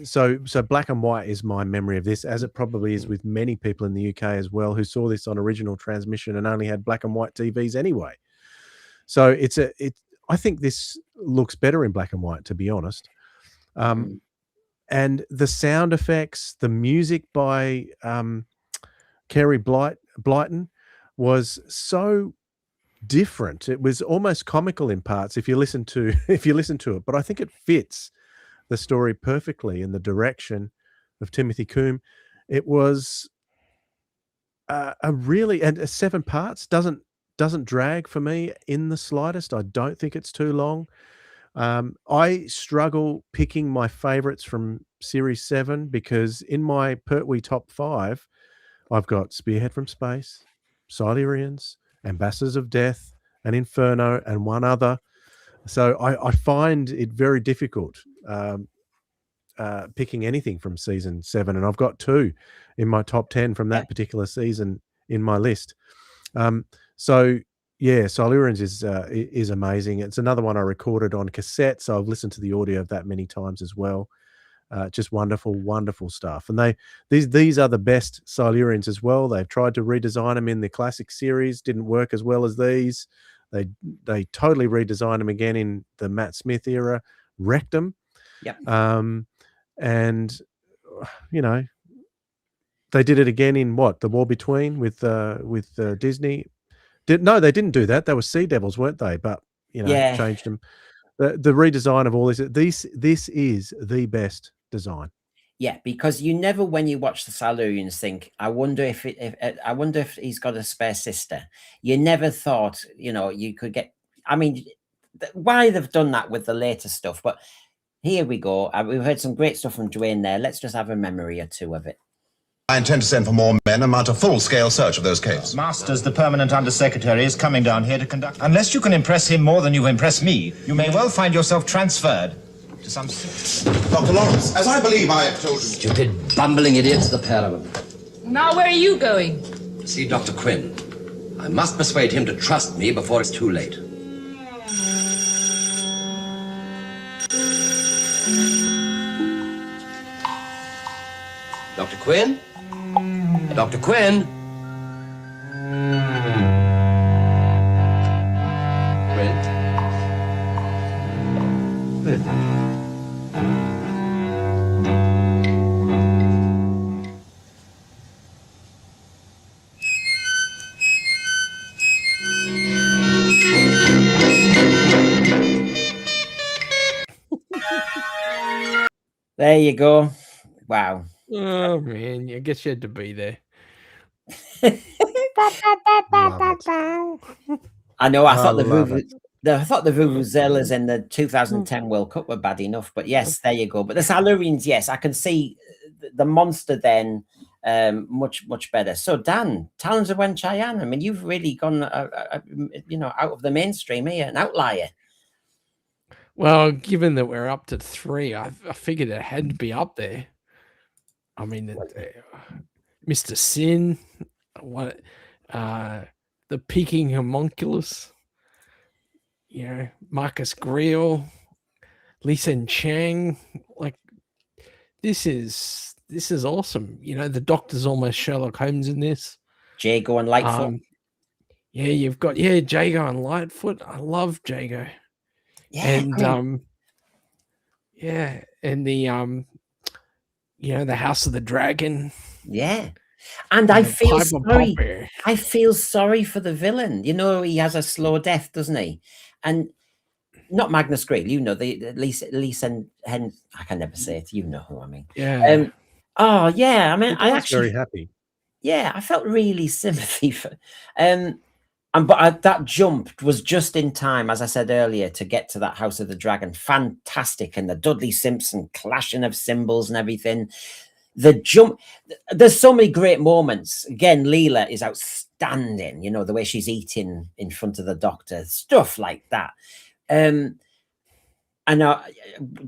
So black and white is my memory of this, as it probably is with many people in the UK as well, who saw this on original transmission and only had black and white TVs anyway. So I think this looks better in black and white, to be honest. And the sound effects, the music by Kerry Blyton was so different. It was almost comical in parts if you listen to it, but I think it fits the story perfectly in the direction of Timothy Coombe. It was and 7 parts doesn't drag for me in the slightest. I don't think it's too long. I struggle picking my favorites from series 7 because in my Pertwee top 5, I've got Spearhead from Space, Silurians, Ambassadors of Death, and Inferno, and one other. So I find it very difficult picking anything from season 7, and I've got 2 in my top 10 from that particular season in my list. So yeah, Silurians is amazing. It's another one I recorded on cassette, so I've listened to the audio of that many times as well. Just wonderful stuff. And these are the best Silurians as well. They've tried to redesign them in the classic series, didn't work as well as these. They totally redesigned them again in the Matt Smith era, wrecked them. Yep. And they did it again in the War Between with Disney. No, they didn't do that. They were Sea Devils, weren't they? But changed them. The redesign of all this is the best design. Yeah, because you never, when you watch the Silurians, think, I wonder if he's got a spare sister. You never thought, you could get. I mean, why they've done that with the later stuff? But here we go. We've heard some great stuff from Dwayne there. Let's just have a memory or two of it. I intend to send for more men and mount a full-scale search of those caves. Masters, the permanent undersecretary, is coming down here to conduct... Unless you can impress him more than you've impressed me, you may well find yourself transferred to some... Dr. Lawrence, as I believe I have told you... Stupid, bumbling idiots, the pair of them. Now where are you going? To see Dr. Quinn. I must persuade him to trust me before it's too late. Dr. Quinn? Dr. Quinn? Quinn? There you go. Wow. Oh man, I guess you had to be there. I know. I thought the vuvuzelas in the 2010 World Cup were bad enough, but yes, there you go. But the Silurians, yes, I can see the monster then much better. So Dan, Talons of Wen Cheyenne. I mean, you've really gone out of the mainstream here, an outlier. Well, given that we're up to 3, I figured it had to be up there. I mean, Mr. Sin, the Peking Homunculus, Marcus Greel, Lee Sen Chang. Like, this is awesome. The Doctor's almost Sherlock Holmes in this. Jago and Lightfoot. You've got Jago and Lightfoot. I love Jago. Yeah, and and the the House of the Dragon. Yeah. And I feel sorry. I feel sorry for the villain. He has a slow death, doesn't he? And not Magnus Greel, the Lisa Hen. I can never say it. You know who I mean. Yeah. Oh yeah. I mean, I actually very happy. Yeah, I felt really sympathy for. But that jump was just in time, as I said earlier, to get to that House of the Dragon. Fantastic. And the Dudley Simpson clashing of cymbals and everything. The jump, there's so many great moments. Again, Leela is outstanding. The way she's eating in front of the Doctor, stuff like that. And I feel sorry for the villain. I feel sorry for the villain. And I actually, yeah, I felt really sympathy for. I felt really sympathy for. But that jump was just in time, as I said earlier, to get to that House of the Dragon. Fantastic. And the Dudley Simpson clashing of cymbals and everything. The jump, there's so many great moments. Again, Leela is outstanding. The way she's eating in front of the Doctor, stuff like that. And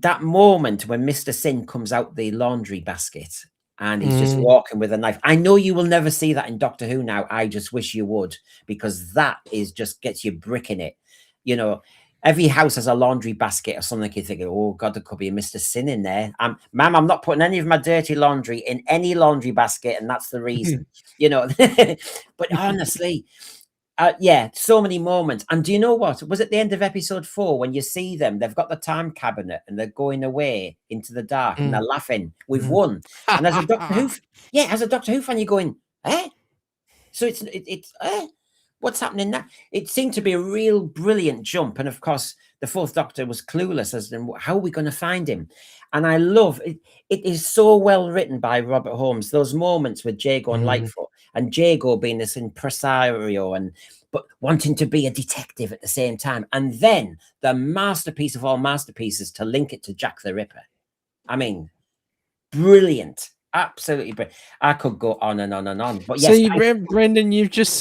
that moment when Mr. Sin comes out the laundry basket and he's just walking with a knife. I know you will never see that in Doctor Who now. I just wish you would, because that is just gets you bricking it. You know, every house has a laundry basket or something. You think, oh God, there could be a Mr. Sin in there. Ma'am, I'm not putting any of my dirty laundry in any laundry basket, and that's the reason. You know, but honestly. Yeah, so many moments. And do you know what? Was at the end of episode 4 when you see them, they've got the time cabinet and they're going away into the dark and they're laughing. We've won. And as a Doctor Who, as a Doctor Who fan, you're going, eh? So it's what's happening now? It seemed to be a real brilliant jump. And of course, the Fourth Doctor was clueless as to how are we going to find him. And I love it. It is so well written by Robert Holmes. Those moments with Jago and Lightfoot, and Jago being this impresario but wanting to be a detective at the same time. And then the masterpiece of all masterpieces to link it to Jack the Ripper. I mean, brilliant. Absolutely brilliant. I could go on and on and on. But yes, Brendan, you've just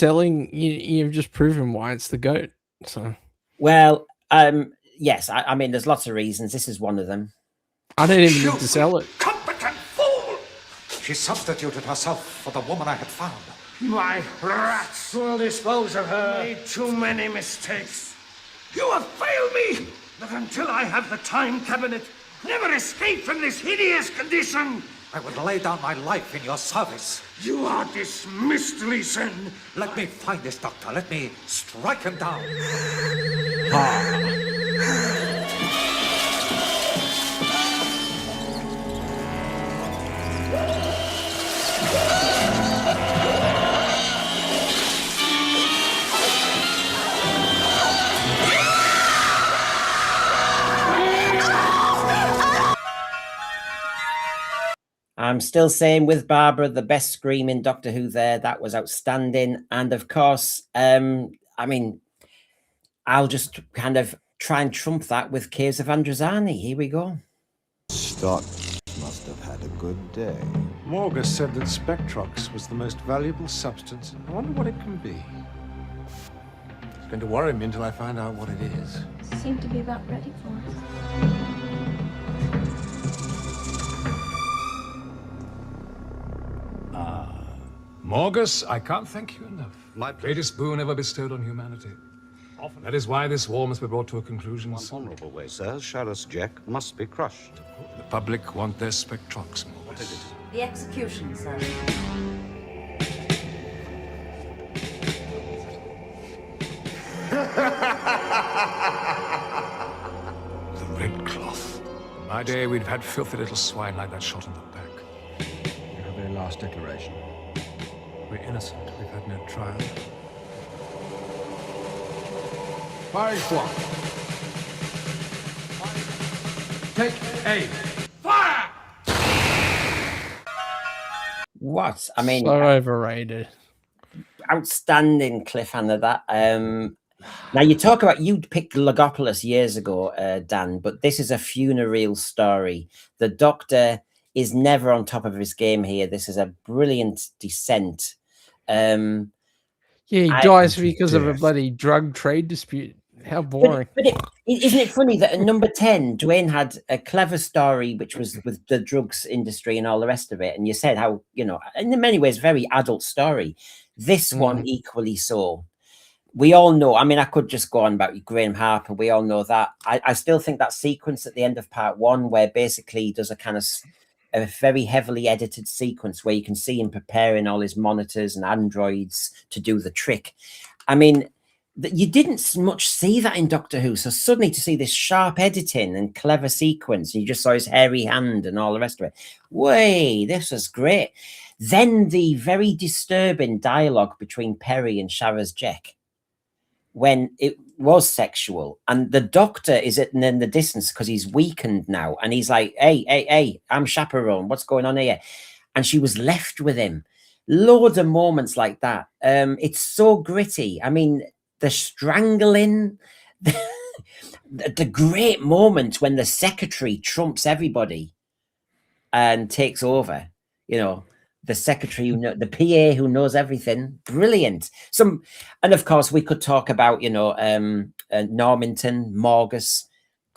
proven why it's the GOAT. So, well, yes, I mean, there's lots of reasons. This is one of them. I don't even need to sell it. Competent fool! She substituted herself for the woman I had found. My rats will dispose of her. Made too many mistakes. You have failed me, but until I have the time cabinet, never escape from this hideous condition. I would lay down my life in your service. You are dismissed, Lee Sin. Let me find this doctor. Let me strike him down. I'm still saying with Barbara, the best scream in Doctor Who there. That was outstanding. And of course, I mean, I'll just kind of try and trump that with Caves of Androzani. Here we go. Scott must have had a good day. Morgus said that Spectrox was the most valuable substance. I wonder what it can be. It's going to worry me until I find out what it is. Seem to be about ready for us. Morgus, I can't thank you enough. My greatest boon ever bestowed on humanity. Often. That is why this war must be brought to a conclusion. One honourable way, sir. Shallows Jack must be crushed. The public want their Spectrox, Morgus. What is it? The execution, sir. The red cloth. In my day, we'd have had filthy little swine like that shot in the back. Your very last declaration. We're innocent. We've had no trial. Firing squad. Take aim. Fire! What? I mean, so overrated. Outstanding cliffhanger that. Now you talk about, you picked Logopolis years ago, Dan, but this is a funereal story. The Doctor is never on top of his game here. This is a brilliant descent. Yeah, he dies because of a bloody drug trade dispute. How boring. But isn't it funny that at number 10, Dwayne had a clever story, which was with the drugs industry and all the rest of it. And you said how, you know, in many ways, very adult story. This one equally so. We all know, I mean, I could just go on about Graham Harper. We all know that. I still think that sequence at the end of part 1, where basically he does a kind of a very heavily edited sequence where you can see him preparing all his monitors and androids to do the trick. I mean, you didn't much see that in Doctor Who. So suddenly to see this sharp editing and clever sequence, you just saw his hairy hand and all the rest of it. Way, this was great. Then the very disturbing dialogue between Perry and Sharaz Jek, when it was sexual, and the Doctor is in the distance because he's weakened now, and he's like, hey, I'm chaperone, what's going on here? And she was left with him. Loads of moments like that. It's so gritty. I mean, the strangling, the great moment when the secretary trumps everybody and takes over, you know, the secretary, the PA who knows everything. Brilliant. And of course we could talk about, you know, Normanton, Morgus,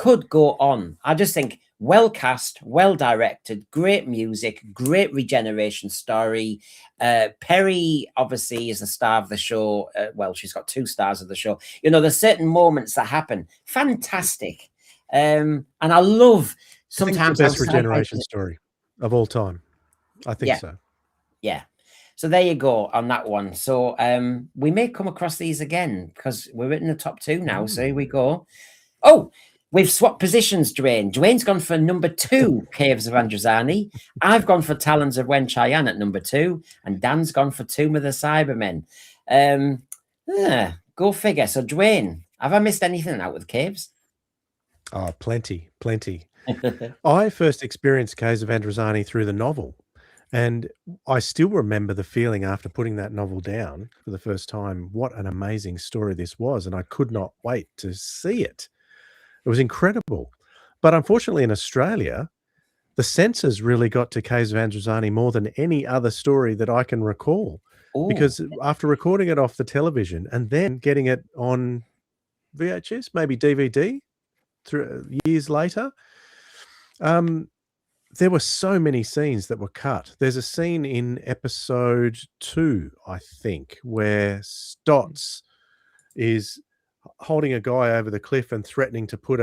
could go on. I just think well cast, well directed, great music, great regeneration story. Perry obviously is the star of the show. Well, she's got 2 stars of the show. You know, there's certain moments that happen. Fantastic. And I love sometimes I think it's the best how sci-fi regeneration story of all time. I think so. Yeah. So there you go on that one. So we may come across these again because we're in the top 2 now. So here we go. Oh, we've swapped positions, Dwayne. Dwayne's gone for number 2, Caves of Androzani. I've gone for Talons of Wen Chian at number 2, and Dan's gone for Tomb of the Cybermen. Go figure. So, Dwayne, have I missed anything out with Caves? Oh, plenty. I first experienced Caves of Androzani through the novel, and I still remember the feeling after putting that novel down for the first time. What an amazing story this was, and I could not wait to see it. It was incredible. But unfortunately, in Australia, the censors really got to Caves of Androzani more than any other story that I can recall. Because after recording it off the television and then getting it on VHS, maybe DVD, years later, there were so many scenes that were cut. There's a scene in episode 2, I think, where Stotts is holding a guy over the cliff and threatening to put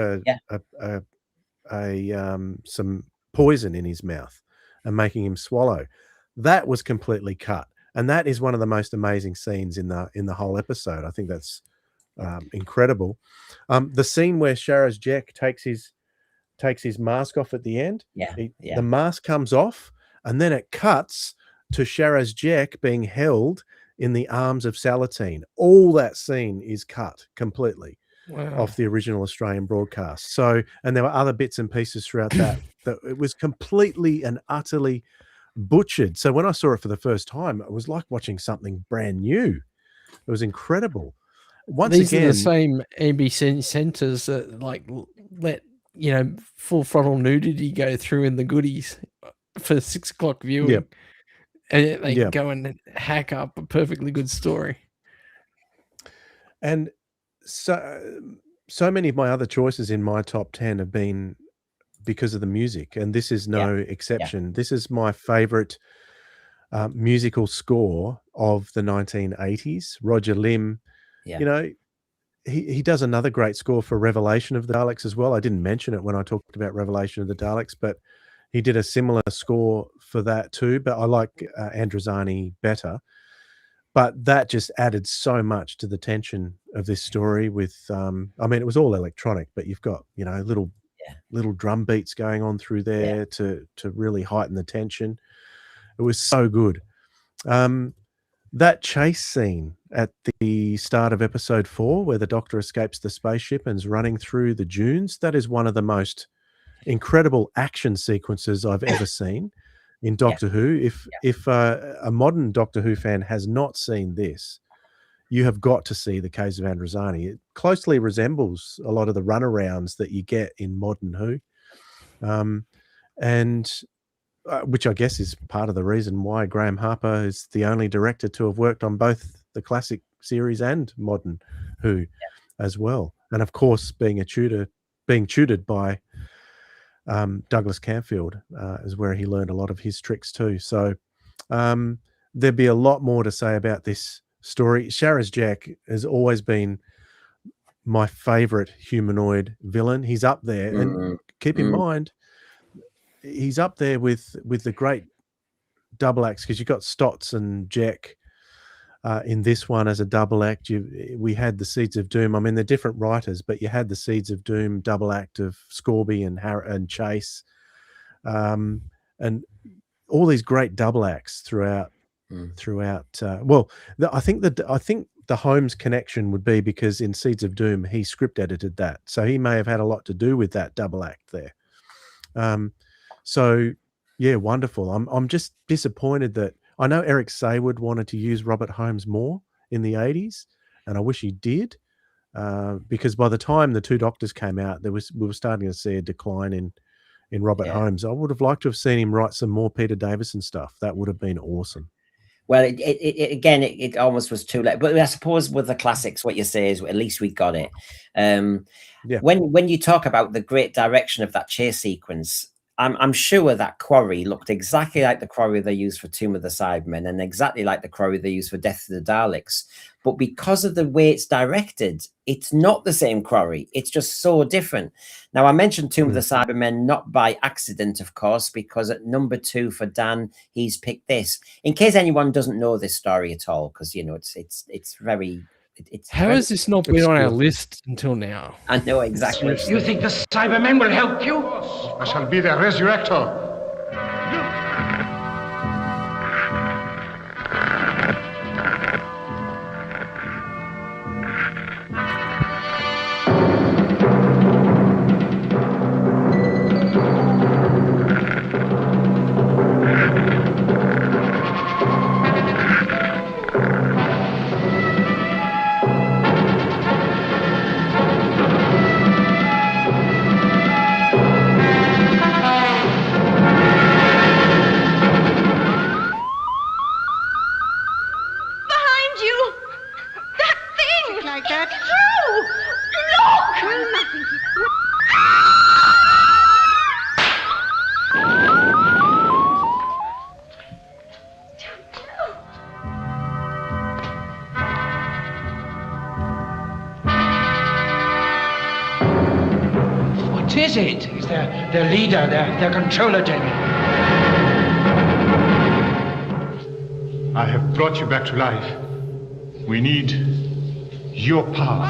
some poison in his mouth and making him swallow. That was completely cut, and that is one of the most amazing scenes in the whole episode. I think that's incredible. The scene where Sharaz Jek takes his mask off at the end. The mask comes off, and then it cuts to Sharaz Jek being held in the arms of Salatine. All that scene is cut completely off the original Australian broadcast. So, and there were other bits and pieces throughout that it was completely and utterly butchered. So when I saw it for the first time, it was like watching something brand new. It was incredible. These are the same NBC centers that let full frontal nudity go through in the goodies for 6 o'clock viewing. Yep. And they go and hack up a perfectly good story. And so many of my other choices in my top 10 have been because of the music, and this is no exception. This is my favorite musical score of the 1980s. Roger Lim, he does another great score for Revelation of the Daleks as well. I didn't mention it when I talked about Revelation of the Daleks, but he did a similar score for that too. But I like Androzani better. But that just added so much to the tension of this story with, it was all electronic, but you've got, little drum beats going on through there to really heighten the tension. It was so good. That chase scene at the start of episode 4, where the Doctor escapes the spaceship and is running through the dunes, that is one of the most incredible action sequences I've ever seen in Doctor Who. If a modern Doctor Who fan has not seen this, you have got to see the Caves of Androzani. It closely resembles a lot of the runarounds that you get in modern Who, which I guess is part of the reason why Graham Harper is the only director to have worked on both the classic series and modern Who as well. And of course, being tutored by Douglas Camfield is where he learned a lot of his tricks too. So there'd be a lot more to say about this story. Sharaz Jek has always been my favorite humanoid villain. He's up there, and keep in mind, he's up there with the great double acts, because you've got Stotts and Jek in this one as a double act. We had the Seeds of Doom. I mean, they're different writers, but you had the Seeds of Doom double act of Scorby and Chase, and all these great double acts throughout. I think the Holmes connection would be because in Seeds of Doom he script edited that, so he may have had a lot to do with that double act there. So yeah, wonderful. I'm just disappointed that I know Eric Saywood wanted to use Robert Holmes more in the 80s, and I wish he did, because by the time the 2 Doctors came out, we were starting to see a decline in Robert Holmes. I would have liked to have seen him write some more Peter Davison stuff. That would have been awesome. Well, again, it almost was too late. But I suppose with the classics, what you say is at least we got it. Yeah. When you talk about the great direction of that chase sequence, I'm sure that quarry looked exactly like the quarry they used for Tomb of the Cybermen and exactly like the quarry they used for Death of the Daleks. But because of the way it's directed, it's not the same quarry. It's just so different. Now, I mentioned Tomb of the Cybermen not by accident, of course, because at number 2 for Dan, he's picked this. In case anyone doesn't know this story at all, because you know it's very. How has this not been on our list until now? I know exactly. You think the Cybermen will help you? I shall be their resurrector. Behind you! That thing! Like that? Through! Look! Nothing. What is it? Is their leader, their controller, Jamie? I have brought you back to life. We need your power.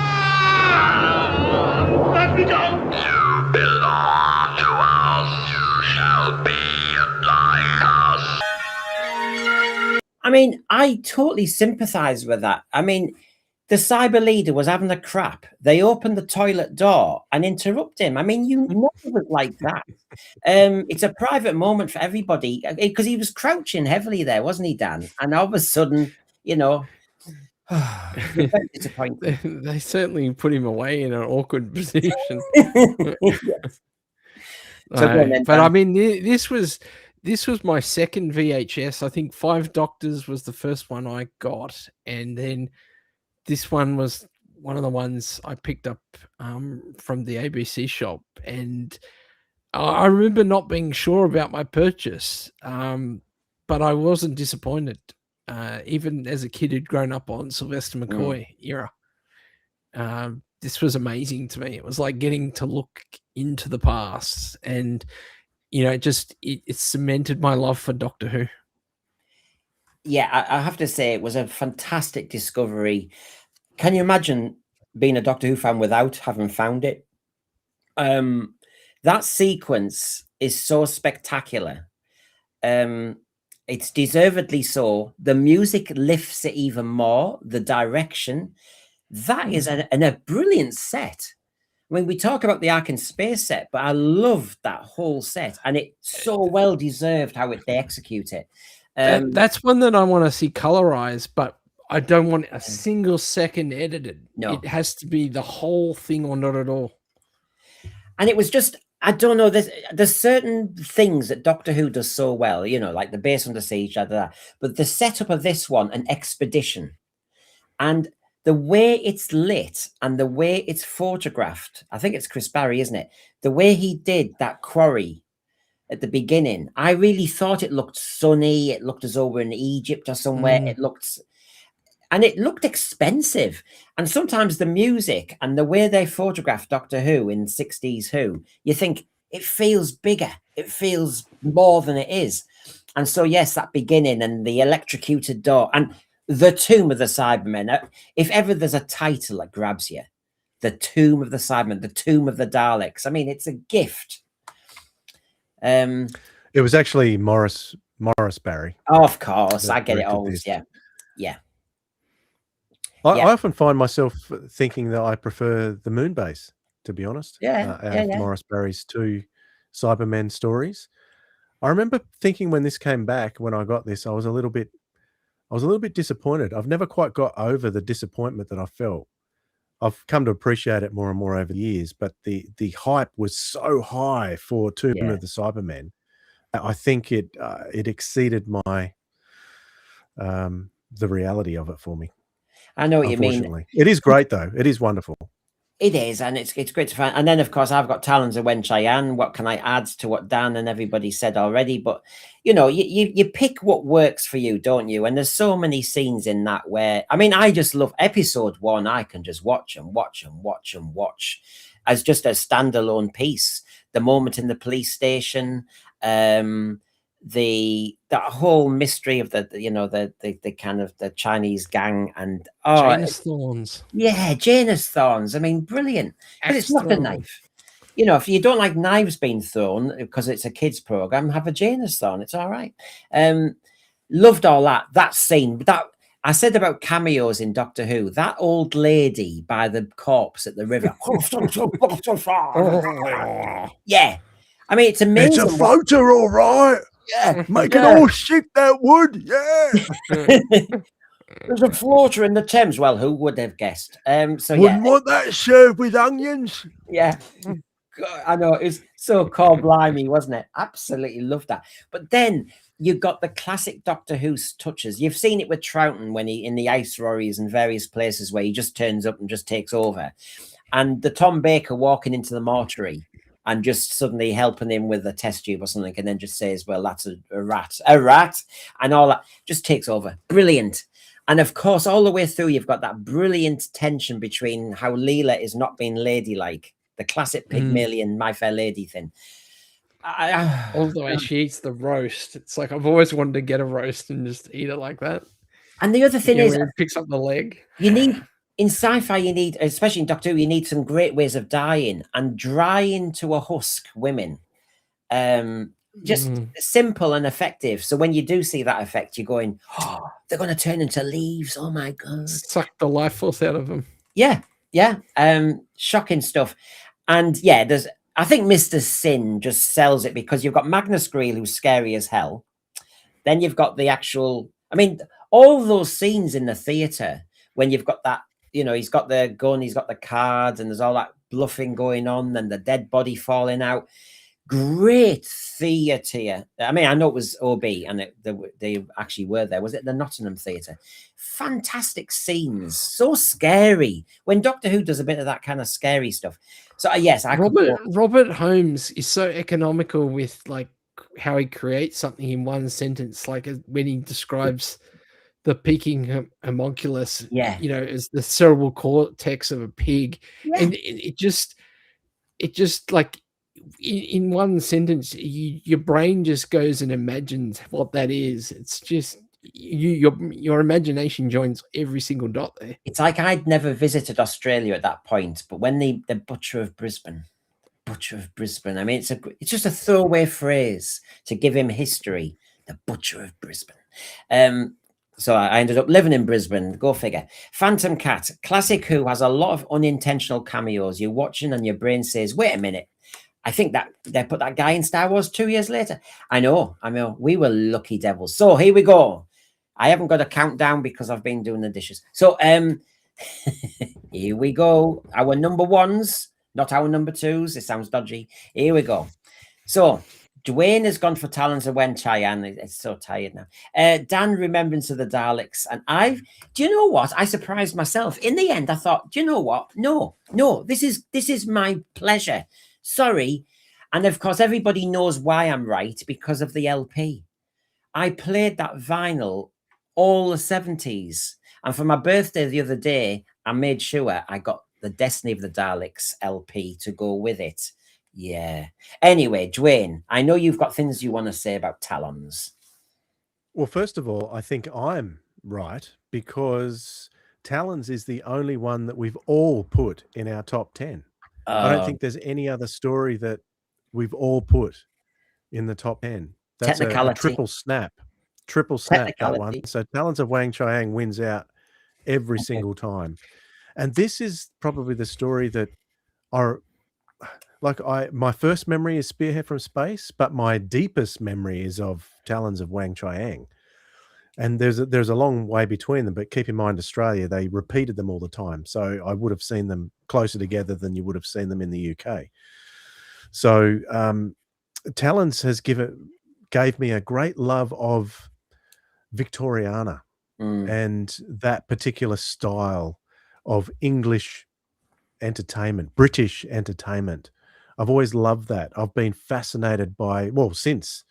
Let me go! You belong to us. You shall be like us. I mean, I totally sympathize with that. I mean, the cyber leader was having a crap. They opened the toilet door and interrupt him. I mean, you know it was like that. It's a private moment for everybody because he was crouching heavily there, wasn't he, Dan? And all of a sudden, you know, very disappointing. They certainly put him away in an awkward position. Yes. So go on then, But Dan. I mean, this was my second VHS. I think 5 Doctors was the first one I got, and then this one was one of the ones I picked up from the ABC shop, and I remember not being sure about my purchase, but I wasn't disappointed. Even as a kid who'd grown up on Sylvester McCoy era, this was amazing to me. It was like getting to look into the past, and you know, it cemented my love for Doctor Who. Yeah, I have to say it was a fantastic discovery. Can you imagine being a Doctor Who fan without having found it? That sequence is so spectacular. It's deservedly so. The music lifts it even more. The direction. That is a brilliant set. I mean, we talk about the Ark in Space set, but I love that whole set, and it's so well deserved how they execute it. That's one that I want to see colorized, but I don't want a single second edited. No. It has to be the whole thing or not at all. And it was just, I don't know, there's certain things that Doctor Who does so well, you know, like the base under siege, but the setup of this one, an expedition, and the way it's lit and the way it's photographed, I think it's Chris Barry, isn't it? The way he did that quarry at the beginning, I really thought it looked sunny. It looked as though we're in Egypt or somewhere. It looked expensive. And sometimes the music and the way they photograph Doctor Who in 60s Who, you think it feels bigger. It feels more than it is. And so, yes, that beginning and the electrocuted door and the Tomb of the Cybermen. If ever there's a title that grabs you, the Tomb of the Cybermen, the Tomb of the Daleks. I mean, it's a gift. It was actually Morris Barry. Oh, of course, I get it always. Yeah. I often find myself thinking that I prefer the Moonbase, to be honest. Yeah. Morris Barry's 2 Cybermen stories. I remember thinking when this came back, when I got this, I was a little bit disappointed. I've never quite got over the disappointment that I felt. I've come to appreciate it more and more over the years, but the hype was so high for Tomb of the Cybermen. I think it exceeded my the reality of it for me. I know what you mean. Unfortunately, it is great though. It is wonderful. It is, and it's great to find. And then, of course, I've got Talons of Wen Chian. What can I add to what Dan and everybody said already? But you pick what works for you, don't you? And there's so many scenes in that where, I mean, I just love episode 1. I can just watch and watch and watch and watch as just a standalone piece. The moment in the police station, that whole mystery of the kind of the Chinese gang and Janus Thorns. Yeah, Janus Thorns. I mean, brilliant. But it's not a knife. If you don't like knives being thrown because it's a kids program, have a Janus Thorn. It's all right. Loved all that scene. That I said about cameos in Doctor Who. That old lady by the corpse at the river. Yeah. I mean, it's amazing. It's a floater, all right. Yeah. Make it all ship that wood. Yeah. There's a floater in the Thames. Well, who would have guessed? Wouldn't want that served with onions. Yeah. God, I know, it was so core blimey, wasn't it? Absolutely loved that. But then you've got the classic Doctor Who touches. You've seen it with Troughton when he in the ice lorries and various places where he just turns up and just takes over. And the Tom Baker walking into the mortuary and just suddenly helping him with a test tube or something, and then just says, well, that's a rat, and all that just takes over. Brilliant. And of course, all the way through, you've got that brilliant tension between how Leela is not being ladylike, the classic Pygmalion, My Fair Lady thing. All the way she eats the roast. It's like I've always wanted to get a roast and just eat it like that. And the other thing is, when it picks up the leg. You need in sci-fi, you need, especially in Doctor Who, you need some great ways of dying and drying to a husk women. Just simple and effective. So when you do see that effect, you're going, oh, they're going to turn into leaves. Oh my God. Suck the life force out of them. Yeah. Yeah. Shocking stuff. And yeah, I think Mr. Sin just sells it because you've got Magnus Greel, who's scary as hell. Then you've got the actual, I mean, all those scenes in the theatre when you've got that, he's got the gun, he's got the cards, and there's all that bluffing going on, and the dead body falling out. Great theatre. I mean, I know it was OB, and they actually were there. Was it the Nottingham Theatre? Fantastic scenes, so scary. When Doctor Who does a bit of that kind of scary stuff. So yes, Robert Holmes is so economical with like how he creates something in one sentence. Like when he describes the peaking homunculus, as the cerebral cortex of a pig, and it just like. In one sentence, your brain just goes and imagines what that is. It's just your imagination joins every single dot there. It's like I'd never visited Australia at that point, but when the butcher of Brisbane, I mean, it's just a throwaway phrase to give him history. The butcher of Brisbane. So I ended up living in Brisbane. Go figure. Phantom Cat, classic Who, has a lot of unintentional cameos. You're watching and your brain says, "Wait a minute. I think that they put that guy in Star Wars 2 years later." I know. We were lucky devils. So here we go. I haven't got a countdown because I've been doing the dishes. So here we go. Our number ones, not our number twos. It sounds dodgy. Here we go. So Dwayne has gone for Talons of Wen Chian. It's so tired now. Dan, Remembrance of the Daleks. And do you know what? I surprised myself. In the end, I thought, do you know what? No, this is my pleasure. Sorry. And of course, everybody knows why I'm right, because of the LP. I played that vinyl all the 70s. And for my birthday the other day, I made sure I got the Destiny of the Daleks LP to go with it. Yeah. Anyway, Dwayne, I know you've got things you want to say about Talons. Well, first of all, I think I'm right because Talons is the only one that we've all put in our top 10. I don't think there's any other story that we've all put in the top 10. That's a triple snap. That one. So Talons of Wang Chiang wins out every single time. And this is probably the story that my first memory is Spearhead from Space, but my deepest memory is of Talons of Wang Chiang. And there's a long way between them, but keep in mind, Australia, they repeated them all the time. So I would have seen them closer together than you would have seen them in the UK. So Talons gave me a great love of Victoriana and that particular style of English entertainment, British entertainment. I've always loved that. I've been fascinated by, well, since,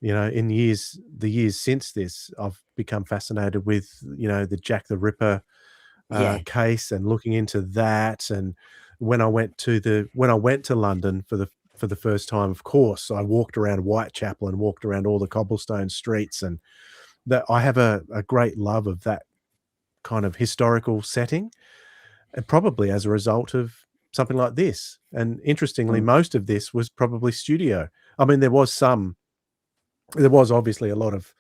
in the years since this, I've become fascinated with, the Jack the Ripper case and looking into that. And when I went to London for the first time, of course, I walked around Whitechapel and walked around all the cobblestone streets, and that I have a great love of that kind of historical setting, and probably as a result of something like this. And interestingly, most of this was probably studio. I mean, there was obviously a lot of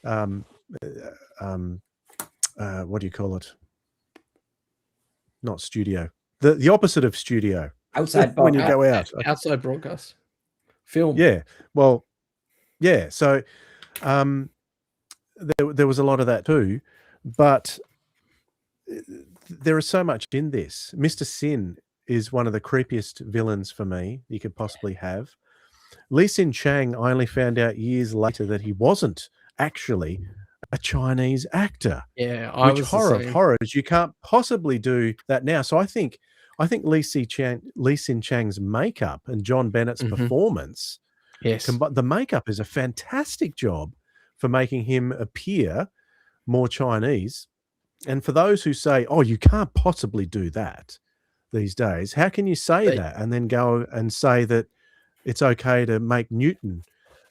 what do you call it? Not studio. The opposite of studio. Outside when you go out. Outside broadcast. Film. Yeah. Well, yeah. So there was a lot of that too. But there is so much in this. Mr. Sin is one of the creepiest villains for me you could possibly have. Li Sin Chang, I only found out years later that he wasn't actually a Chinese actor. Yeah, I which was the horror of same. horrors, you can't possibly do that now. So I think Li Sin Chang's makeup and John Bennett's performance, Yes. the makeup is a fantastic job for making him appear more Chinese. And for those who say, "Oh, you can't possibly do that these days," how can you say that and then go and say that it's okay to make Newton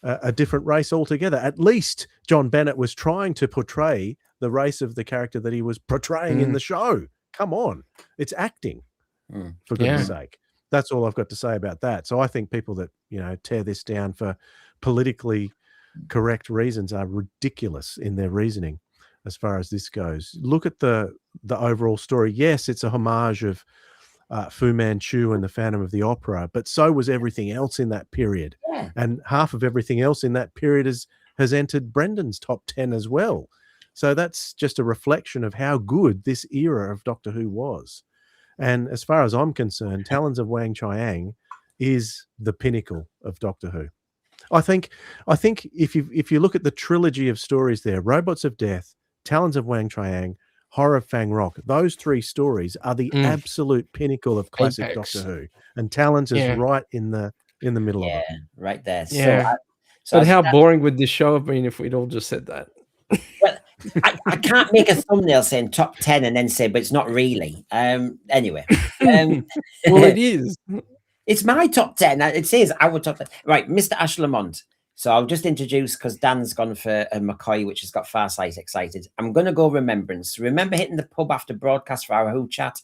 a different race altogether? At least John Bennett was trying to portray the race of the character that he was portraying in the show. Come on, it's acting, for goodness sake. That's all I've got to say about that. So I think people that tear this down for politically correct reasons are ridiculous in their reasoning as far as this goes. Look at the overall story. Yes, it's a homage of Fu Manchu and the Phantom of the Opera, but so was everything else in that period. Yeah. And half of everything else in that period has entered Brendan's top 10 as well. So that's just a reflection of how good this era of Doctor Who was. And as far as I'm concerned, Talons of Wang Chiang is the pinnacle of Doctor Who. I think if you look at the trilogy of stories there, Robots of Death, Talons of Wang Chiang, Horror of Fang Rock, those three stories are the absolute pinnacle of classic Apex. Doctor Who. And Talons is right in the middle of it. Right there. Yeah. So But how boring would this show have been if we'd all just said that? Well, I can't make a thumbnail saying top 10 and then say, but it's not really. Anyway. Well, it is. It's my top 10. It says our top 10. Right, Mr. Ash Lamont. So I'll just introduce, because Dan's gone for Mccoy, which has got Farsight excited. I'm going to go Remembrance. Remember hitting the pub after broadcast for our Who chat?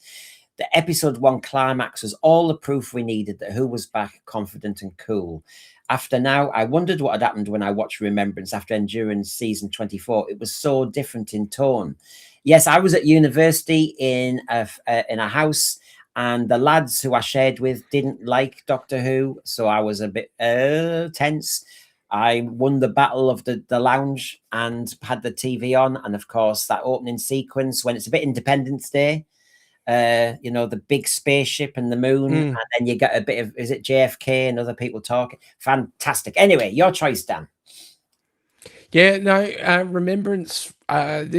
The episode 1 climax was all the proof we needed that Who was back, confident and cool. After now, I wondered what had happened when I watched Remembrance after enduring season 24. It was so different in tone. Yes, I was at university in a house, and the lads who I shared with didn't like Doctor Who, so I was a bit tense. I won the battle of the lounge and had the TV on. And of course, that opening sequence when it's a bit Independence Day, the big spaceship and the moon. And then you get a bit of, is it JFK and other people talking? Fantastic. Anyway, your choice, Dan. Yeah, no, Remembrance. I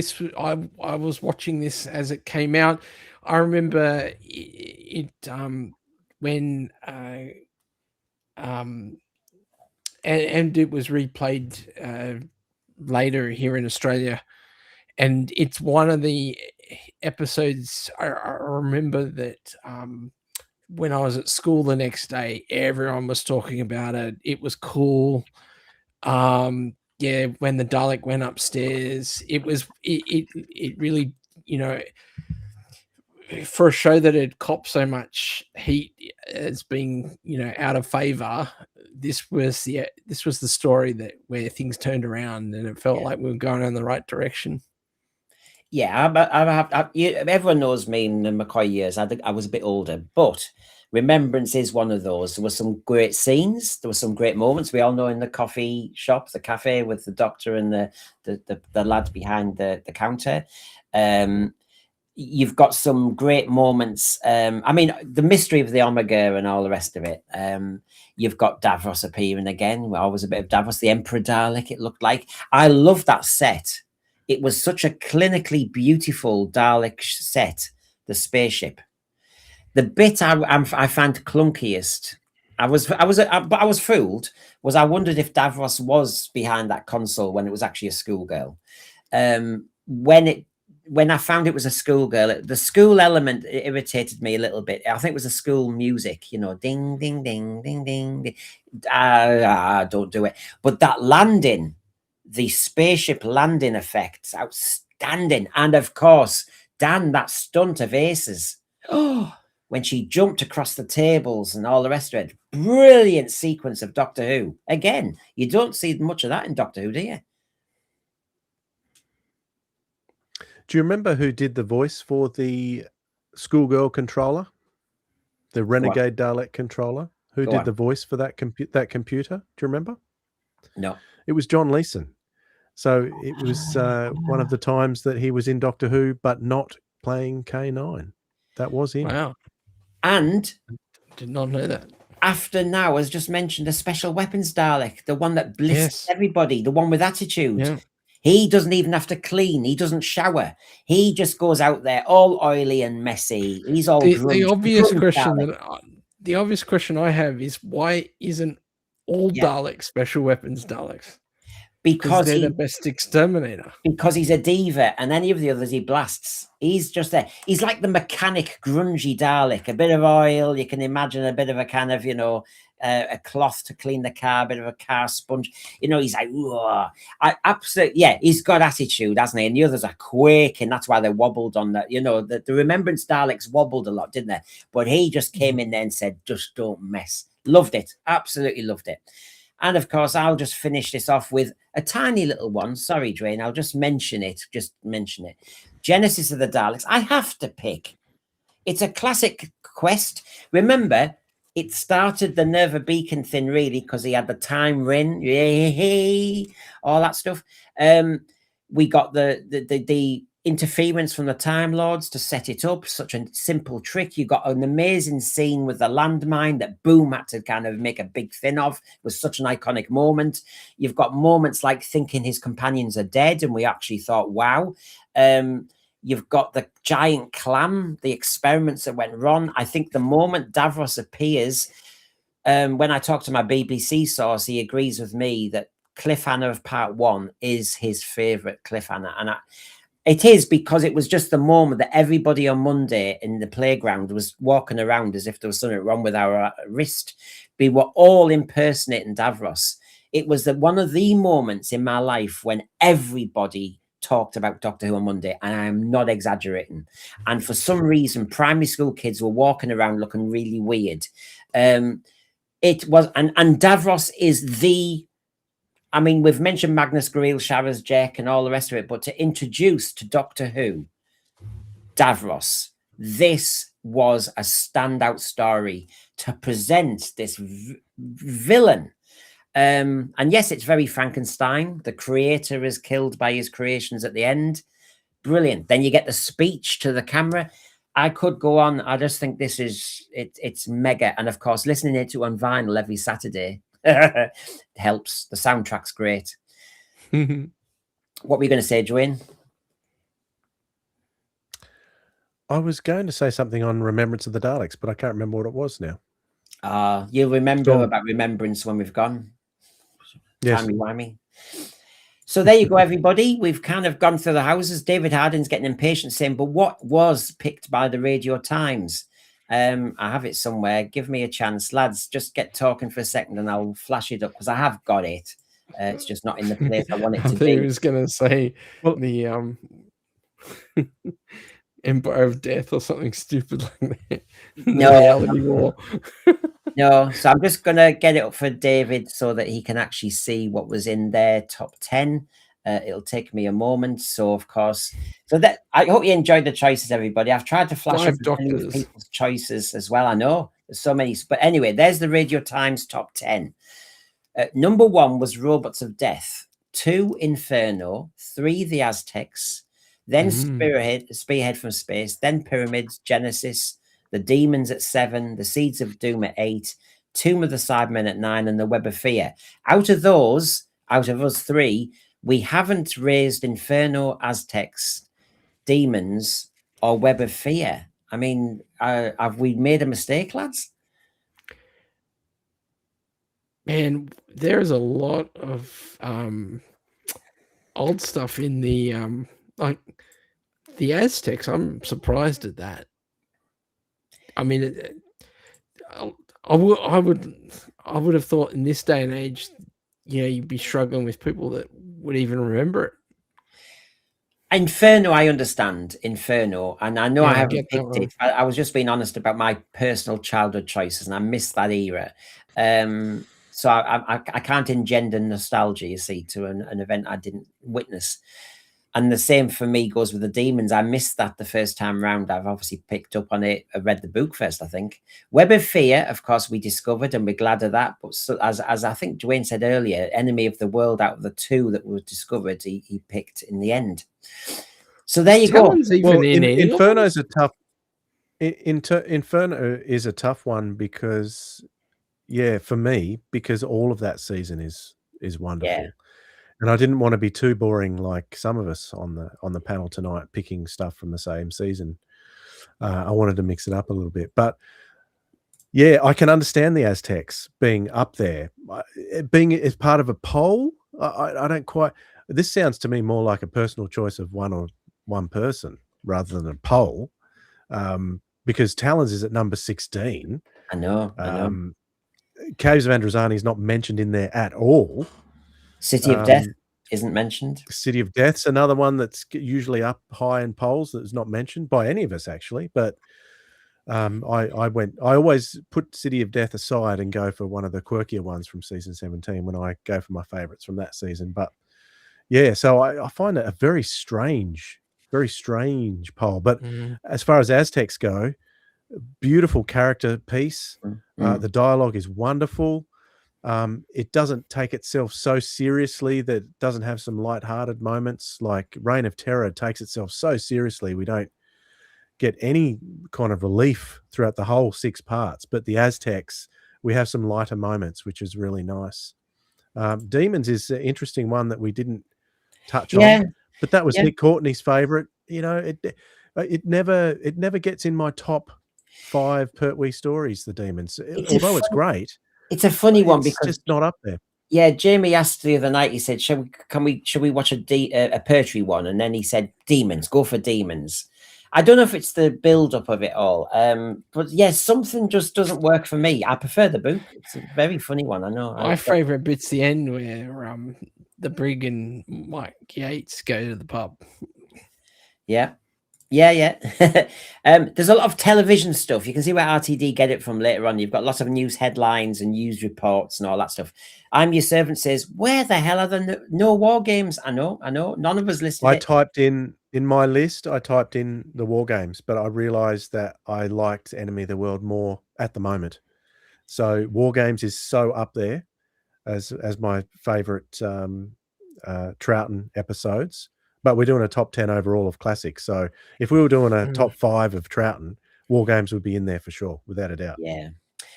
was watching this as it came out. I remember it when and it was replayed later here in Australia, and it's one of the episodes I remember that when I was at school the next day, everyone was talking about it. It was cool. Yeah, when the Dalek went upstairs, it really, for a show that had copped so much heat as being, out of favor, this was the story where things turned around and it felt like we were going in the right direction. Yeah, everyone knows me in the Mccoy years. I think I was a bit older, but Remembrance is one of those. There were some great scenes. There were some great moments. We all know in the coffee shop, the cafe with the doctor and the lad behind the counter. You've got some great moments. The mystery of the Omega and all the rest of it. You've got Davros appearing again. Always a bit of Davros, the Emperor Dalek, it looked like. I love that set. it was such a clinically beautiful Dalek set, the spaceship. The bit I found clunkiest, but I was fooled, was I wondered if Davros was behind that console when it was actually a schoolgirl. When I found it was a schoolgirl, the school element irritated me a little bit. I think it was the school music, you know, ding, ding, ding, ding, ding. Ding. Don't do it. But that landing, the spaceship landing effects, outstanding. And of course, Dan, that stunt of Ace's. Oh, when she jumped across the tables and all the rest of it. Brilliant sequence of Doctor Who. Again, you don't see much of that in Doctor Who, do you? Do you remember who did the voice for the schoolgirl controller? The Renegade Dalek controller? Who did the voice for that computer? Do you remember? No. It was John Leeson. So it was one of the times that he was in Doctor Who, but not playing K9. That was him. Wow. And did not know that. After Now, as just mentioned, a special weapons Dalek, the one that blisters everybody, the one with attitude. Yeah. He doesn't even have to clean. He doesn't shower. He just goes out there all oily and messy. He's all the obvious question I have is, why isn't all Daleks special weapons Daleks? Because they're the best exterminator. Because he's a diva, and any of the others he blasts. He's just there. He's like the mechanic grungy Dalek. A bit of oil, you can imagine a bit of a kind of, you know, a cloth to clean the car, a bit of a car sponge. You know, he's like, absolutely, yeah, he's got attitude, hasn't he? And the others are quaking. That's why they wobbled on that. You know, the Remembrance Daleks wobbled a lot, didn't they? But he just came in there and said, just don't mess. Loved it. Absolutely loved it. And of course, I'll just finish this off with a tiny little one. Sorry, Drain. I'll just mention it. Genesis of the Daleks. I have to pick. It's a classic quest. Remember, it started the Nerva Beacon thing, really, because he had the time ring, all that stuff. We got the interference from the Time Lords to set it up. Such a simple trick. You got an amazing scene with the landmine that Boom had to kind of make a big thing of. It was such an iconic moment. You've got moments like thinking his companions are dead, and we actually thought, wow. You've got the giant clam, the experiments that went wrong. I think the moment Davros appears, when I talk to my BBC source, he agrees with me that cliffhanger of part 1 is his favorite cliffhanger. And it is, because it was just the moment that everybody on Monday in the playground was walking around as if there was something wrong with our wrist. We were all impersonating Davros. It was one of the moments in my life when everybody talked about Doctor Who on Monday, and I am not exaggerating. And for some reason, primary school kids were walking around looking really weird. It was, and Davros is the, I mean, we've mentioned Magnus Greel, Sharaz Jack, and all the rest of it, but to introduce to Doctor Who, Davros, this was a standout story to present this villain. And yes, it's very Frankenstein. The creator is killed by his creations at the end. Brilliant. Then you get the speech to the camera. I could go on. I just think this is, it's mega. And of course, listening to it on vinyl every Saturday helps. The soundtrack's great. What were you going to say, Joanne? I was going to say something on Remembrance of the Daleks, but I can't remember what it was now. You'll remember about Remembrance when we've gone. Yes. Timey-wimey. So there you go, everybody. We've kind of gone through the houses. David Hardin's getting impatient saying, but what was picked by the Radio Times? I have it somewhere. Give me a chance. Lads, just get talking for a second and I'll flash it up because I have got it. It's just not in the place I want it to be. I was going to say, well, the Empire of Death or something stupid like that. No. Reality War. No, so I'm just going to get it up for David so that he can actually see what was in their top 10. It'll take me a moment. So, of course, I hope you enjoyed the choices, everybody. I've tried to flash up people's choices as well. I know there's so many. But anyway, there's the Radio Times top 10. Number 1 was Robots of Death. 2, Inferno. 3, The Aztecs. Then Spearhead from Space. Then Pyramids, Genesis. The Demons at 7, The Seeds of Doom at 8, Tomb of the Cybermen at 9, and The Web of Fear. Out of us 3, we haven't raised Inferno, Aztecs, Demons, or Web of Fear. I mean, have we made a mistake, lads? And there's a lot of old stuff in the like the Aztecs. I'm surprised at that. I mean, I would have thought in this day and age, you'd be struggling with people that would even remember it. Inferno, I understand Inferno, and I know I Yeah, I haven't get that picked one. it. I was just being honest about my personal childhood choices, and I missed that era. So I can't engender nostalgia, you see, to an event I didn't witness. And the same for me goes with the Demons. I missed that the first time round. I've obviously picked up on it. I read the book first, I think. Web of Fear, of course, we discovered, and we're glad of that. But so, as I think Dwayne said earlier, Enemy of the World, out of the two that were discovered, he picked in the end. So there you go. Well, Inferno's a tough. Inferno is a tough one because, for me, because all of that season is wonderful. Yeah. And I didn't want to be too boring like some of us on the panel tonight picking stuff from the same season. I wanted to mix it up a little bit. But yeah, I can understand the Aztecs being up there. Being as part of a poll, I don't quite... This sounds to me more like a personal choice of one person rather than a poll, because Talons is at number 16. I know. Caves of Androzani is not mentioned in there at all. City of Death isn't mentioned. City of Death's another one that's usually up high in polls that's not mentioned by any of us, actually. But I always put City of Death aside and go for one of the quirkier ones from season 17 when I go for my favorites from that season. But yeah, so I find it a very strange poll. But as far as Aztecs go, beautiful character piece. The dialogue is wonderful. It doesn't take itself so seriously that it doesn't have some lighthearted moments. Like Reign of Terror takes itself so seriously we don't get any kind of relief throughout the whole 6 parts. But the Aztecs, we have some lighter moments, which is really nice. Demons is an interesting one that we didn't touch on, but that was Nick Courtney's favorite. It never gets in my top 5 Pertwee stories, the Demons, although it's great. It's a funny one because it's just not up there. Yeah, Jamie asked the other night. He said, "Should we watch a Pertwee one?" And then he said, "Demons, go for Demons." I don't know if it's the build up of it all, but yes, something just doesn't work for me. I prefer the book. It's a very funny one. I know. My favorite bit's the end where the Brig and Mike Yates go to the pub. Yeah. There's a lot of television stuff. You can see where RTD get it from later on. You've got lots of news headlines and news reports and all that stuff. I'm Your Servant says, where the hell are the no war games? I know. None of us listed it. Typed in my list, I typed in the war games, but I realized that I liked Enemy of the World more at the moment. So war games is so up there as my favorite Troughton episodes. But we're doing a top 10 overall of classics. So if we were doing a top 5 of Troughton, War Games would be in there for sure, without a doubt. Yeah.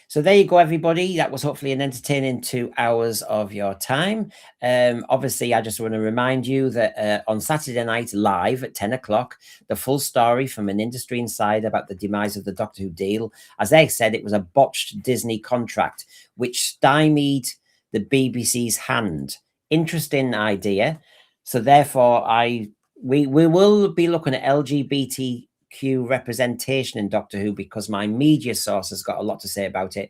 So there you go, everybody. That was hopefully an entertaining 2 hours of your time. Obviously, I just want to remind you that on Saturday night, live at 10 o'clock, the full story from an industry insider about the demise of the Doctor Who deal. As I said, it was a botched Disney contract, which stymied the BBC's hand. Interesting idea. So therefore, we will be looking at LGBTQ representation in Doctor Who because my media source has got a lot to say about it.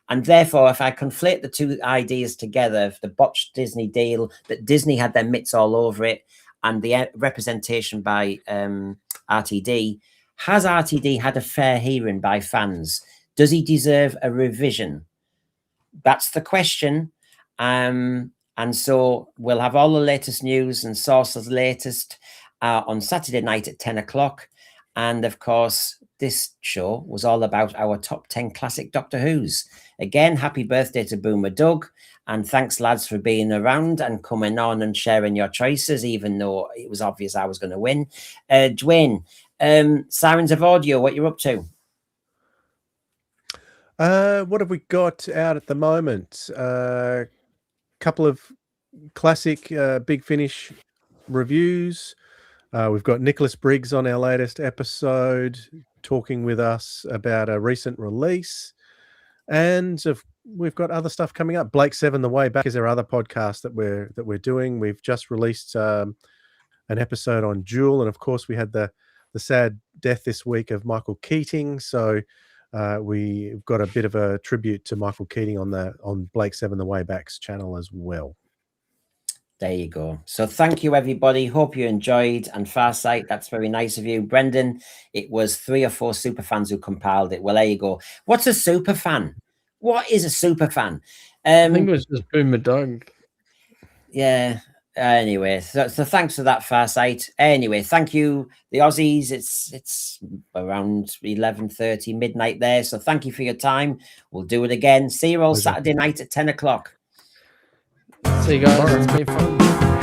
And therefore, if I conflate the 2 ideas together, the botched Disney deal, that Disney had their mitts all over it, and the representation by RTD, has RTD had a fair hearing by fans? Does he deserve a revision? That's the question. And so we'll have all the latest news and sources latest on Saturday night at 10 o'clock. And of course, this show was all about our top 10 classic Doctor Who's. Again, happy birthday to Boomer Doug. And thanks, lads, for being around and coming on and sharing your choices, even though it was obvious I was going to win. Dwayne, Sirens of Audio, what you're up to? What have we got out at the moment? Couple of classic Big Finish reviews. We've got Nicholas Briggs on our latest episode talking with us about a recent release. And we've got other stuff coming up. Blake 7 The Way Back is our other podcast that we're doing. We've just released an episode on Jewel, and of course we had the sad death this week of Michael Keating. So we've got a bit of a tribute to Michael Keating on Blake 7 The Way Back's channel as well. There you go. So thank you, everybody. Hope you enjoyed. And Farsight, that's very nice of you. Brendan, it was 3 or 4 super fans who compiled it. Well, there you go. What's a super fan? What is a super fan? I think it was just Boomer Dog. Yeah. Anyway, so thanks for that, Farsight. Anyway, thank you, the Aussies. It's around 11:30 midnight there. So thank you for your time. We'll do it again. See you all Saturday night at 10 o'clock. See you guys. It's been fun.